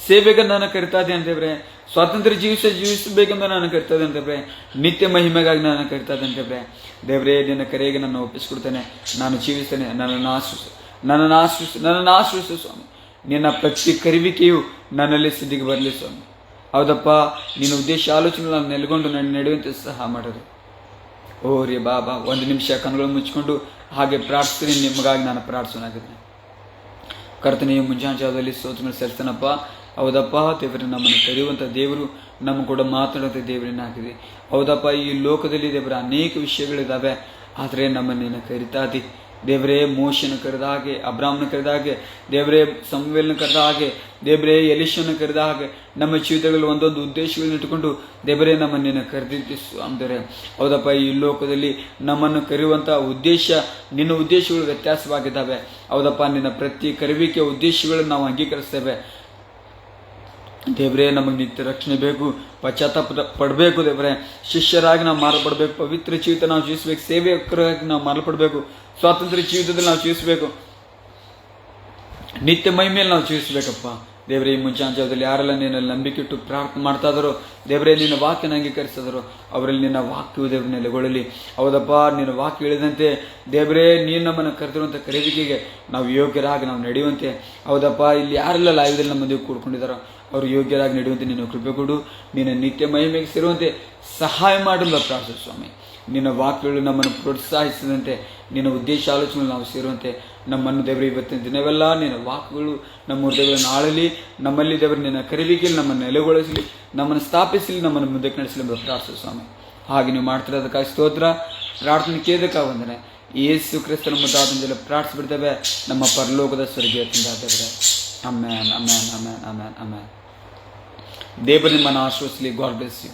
ಸೇವೆಗೆ ನಾನು ಕರಿತಾ ಇದ್ದೇನೆ ದೇವ್ರೆ. ಸ್ವಾತಂತ್ರ್ಯ ಜೀವಿಸಬೇಕೆಂದು ನಾನು ಕರಿತಾ ಇದ್ದೇನೆ ದೇವ್ರೆ. ನಿತ್ಯ ಮಹಿಮೆಗಾಗಿ ನಾನು ಕರಿತಾ ಇದ್ದೇನೆ ದೇವ್ರೆ. ದೇವ್ರೇ, ನಿನ್ನ ಕರೆಗೆ ನಾನು ಒಪ್ಪಿಸ್ಕೊಡ್ತೇನೆ. ನಾನು ಜೀವಿಸ್ತೇನೆ. ನನ್ನನ್ನು ಆಶ್ರಯಿಸು ಸ್ವಾಮಿ. ನಿನ್ನ ಪ್ರತಿ ಕರಿವಿಕೆಯು ನನ್ನಲ್ಲಿ ಸಿದ್ಧಿಗೆ ಬರಲಿ ಸ್ವಾಮಿ. ಹೌದಪ್ಪ, ನಿನ್ನ ಉದ್ದೇಶ ಆಲೋಚನೆ ನಾನು ನೆಲೆಗೊಂಡು ನನ್ನ ನಡೆಯುವಂತೆ ಸಹ ಮಾಡೋದು. ಓ ರೀ ಬಾಬಾ, ಒಂದು ನಿಮಿಷ ಕಣ್ಣುಗಳನ್ನು ಮುಚ್ಚಿಕೊಂಡು ಹಾಗೆ ಪ್ರಾರ್ಥಿಸ್ತೀನಿ. ನಿಮಗಾಗಿ ನಾನು ಪ್ರಾರ್ಥಿಸೋನಾಗಿದ್ದೇನೆ. ಕರ್ತನೆಯ ಮುಂಜಾನೆ ಜಾವದಲ್ಲಿ ಸ್ತೋತ್ರಗಳು ಸಲ್ಲಿಸ್ತೇನಪ್ಪ. ಹೌದಪ್ಪ ದೇವರೇ, ನಮ್ಮನ್ನು ಕರೆಯುವಂಥ ದೇವರು, ನಮ್ಮ ಕೂಡ ಮಾತಾಡುವಂಥ ದೇವರನ್ನಾಗಿದೆ. ಹೌದಪ್ಪ, ಈ ಲೋಕದಲ್ಲಿ ದೇವರ ಅನೇಕ ವಿಷಯಗಳಿದ್ದಾವೆ, ಆದರೆ ನಮ್ಮನ್ನೇನು ಕರಿತಾ ಇದ್ದಿ ದೇವರೇ. ಮೋಶನ ಕರೆದ ಹಾಗೆ, ಅಬ್ರಾಹ್ಮನ ಕರೆದ ಹಾಗೆ ದೇವರೇ, ಸಮುವೇಲನ ಕರೆದ ಹಾಗೆ ದೇವರೇ, ಎಲಿಷನ ಕರೆದ ಹಾಗೆ ನಮ್ಮ ಜೀವಿತಗಳಲ್ಲಿ ಒಂದೊಂದು ಉದ್ದೇಶಗಳನ್ನು ಇಟ್ಟುಕೊಂಡು ದೇವರೇ ನಮ್ಮನ್ನೇನು ಕರೆದಿದ್ದು ಅಂದರೆ. ಹೌದಪ್ಪ, ಈ ಲೋಕದಲ್ಲಿ ನಮ್ಮನ್ನು ಕರೆಯುವಂಥ ಉದ್ದೇಶ, ನಿನ್ನ ಉದ್ದೇಶಗಳು ವ್ಯತ್ಯಾಸವಾಗಿದ್ದಾವೆ. ಹೌದಪ್ಪ, ನಿನ್ನ ಪ್ರತಿ ಕರೆಯುವಿಕೆ ಉದ್ದೇಶಗಳನ್ನು ನಾವು ಅಂಗೀಕರಿಸ್ತೇವೆ ದೇವರೇ. ನಮಗೆ ನಿತ್ಯ ರಕ್ಷಣೆ ಬೇಕು, ಪಶ್ಚಾತ್ತಾಪ ಪಡಬೇಕು ದೇವರೇ. ಶಿಷ್ಯರಾಗಿ ನಾವು ಮಾರ್ಪಡಬೇಕು, ಪವಿತ್ರ ಜೀವಿತ ನಾವು ಜೀವಿಸಬೇಕು, ಸೇವಕರಾಗಿ ನಾವು ಮಾರ್ಪಡಬೇಕು, ಸ್ವಾತಂತ್ರ್ಯ ಜೀವಿತದಲ್ಲಿ ನಾವು ಜೀವಿಸಬೇಕು, ನಿತ್ಯ ಮಹಿಮೆಯಲ್ಲಿ ನಾವು ಜೀವಿಸಬೇಕಪ್ಪ ದೇವರೇ. ಈ ಮುಂಚಾನ ಜಾವದಲ್ಲಿ ಯಾರೆಲ್ಲ ನಿನ್ನಲ್ಲಿ ನಂಬಿಕೆ ಇಟ್ಟು ಪ್ರಾರ್ಥನೆ ಮಾಡ್ತಾ ಇದ್ದಾರೋ ದೇವರೇ, ನಿನ್ನ ವಾಕ್ಯನ ಅಂಗೀಕರಿಸಿದರು, ಅವರಲ್ಲಿ ನಿನ್ನ ವಾಕ್ಯವು ದೇವರ ನೆಲೆಗೊಳ್ಳಲಿ. ಹೌದಪ್ಪ, ನಿನ್ನ ವಾಕ್ಯ ಹೇಳಿದಂತೆ ದೇವರೇ, ನೀನು ನಮ್ಮನ್ನು ಕರೆದಿರುವಂಥ ಕರೆದಿಕೆಗೆ ನಾವು ಯೋಗ್ಯರಾಗಿ ನಾವು ನಡೆಯುವಂತೆ. ಹೌದಪ್ಪ, ಇಲ್ಲಿ ಯಾರೆಲ್ಲ ಲೈವ್ದಲ್ಲಿ ನಮ್ಮ ಮದುವೆ ಕೂಡ್ಕೊಂಡಿದ್ದಾರೋ ಅವರು ಯೋಗ್ಯರಾಗಿ ನಡೆಯುವಂತೆ ನೀನು ಕೃಪೆ ಕೊಡು. ನಿನ್ನ ನಿತ್ಯ ಮಹಿಮೆಗೆ ಸೇರುವಂತೆ ಸಹಾಯ ಮಾಡಲು ಪ್ರಾರ್ಥಿಸು ಸ್ವಾಮಿ. ನಿನ್ನ ವಾಕ್ಯಗಳು ನಮ್ಮನ್ನು ಪ್ರೋತ್ಸಾಹಿಸಿದಂತೆ, ನಿನ್ನ ಉದ್ದೇಶ ಆಲೋಚನೆ ನಾವು ಸೇರುವಂತೆ ನಮ್ಮನ್ನು ದೇವರು ಇವತ್ತಿನ ದಿನವೆಲ್ಲ ನಿನ್ನ ವಾಕ್ಯಗಳು ನಮ್ಮ ಹೃದಯಗಳನ್ನು ಆಳಲಿ. ನಮ್ಮಲ್ಲಿ ದೇವರು ನಿನ್ನ ಕರೆವಿಕೆಯಲ್ಲಿ ನಮ್ಮನ್ನು ನೆಲೆಗೊಳಿಸಲಿ, ನಮ್ಮನ್ನು ಸ್ಥಾಪಿಸಲಿ, ನಮ್ಮನ್ನು ಮುಂದಕ್ಕೆ ನಡೆಸಲಿ ಎಂಬ ಪ್ರಾರ್ಥಿಸು ಸ್ವಾಮಿ. ಹಾಗೆ ನೀವು ಮಾಡ್ತಿರೋದಕ್ಕಾಗಿ ಸ್ತೋತ್ರ. ಪ್ರಾರ್ಥನೆ ಕೇಳೋದಕ್ಕಾಗಿ ವಂದನೆ. ಯೇಸು ಕ್ರಿಸ್ತನ ಮುದ್ದಾದಿಂದಲೇ ಪ್ರಾರ್ಥಿಸ್ಬಿಡ್ತೇವೆ ನಮ್ಮ ಪರಲೋಕದ ಸ್ವರ್ಗೀಯ ತಂದೆಯಾದವರೇ. Amen, amen, amen, amen, amen. ದೇವರು ನಿಮ್ಮನ್ನು ಆಶೀರ್ವದಿಸಲಿ. God bless you.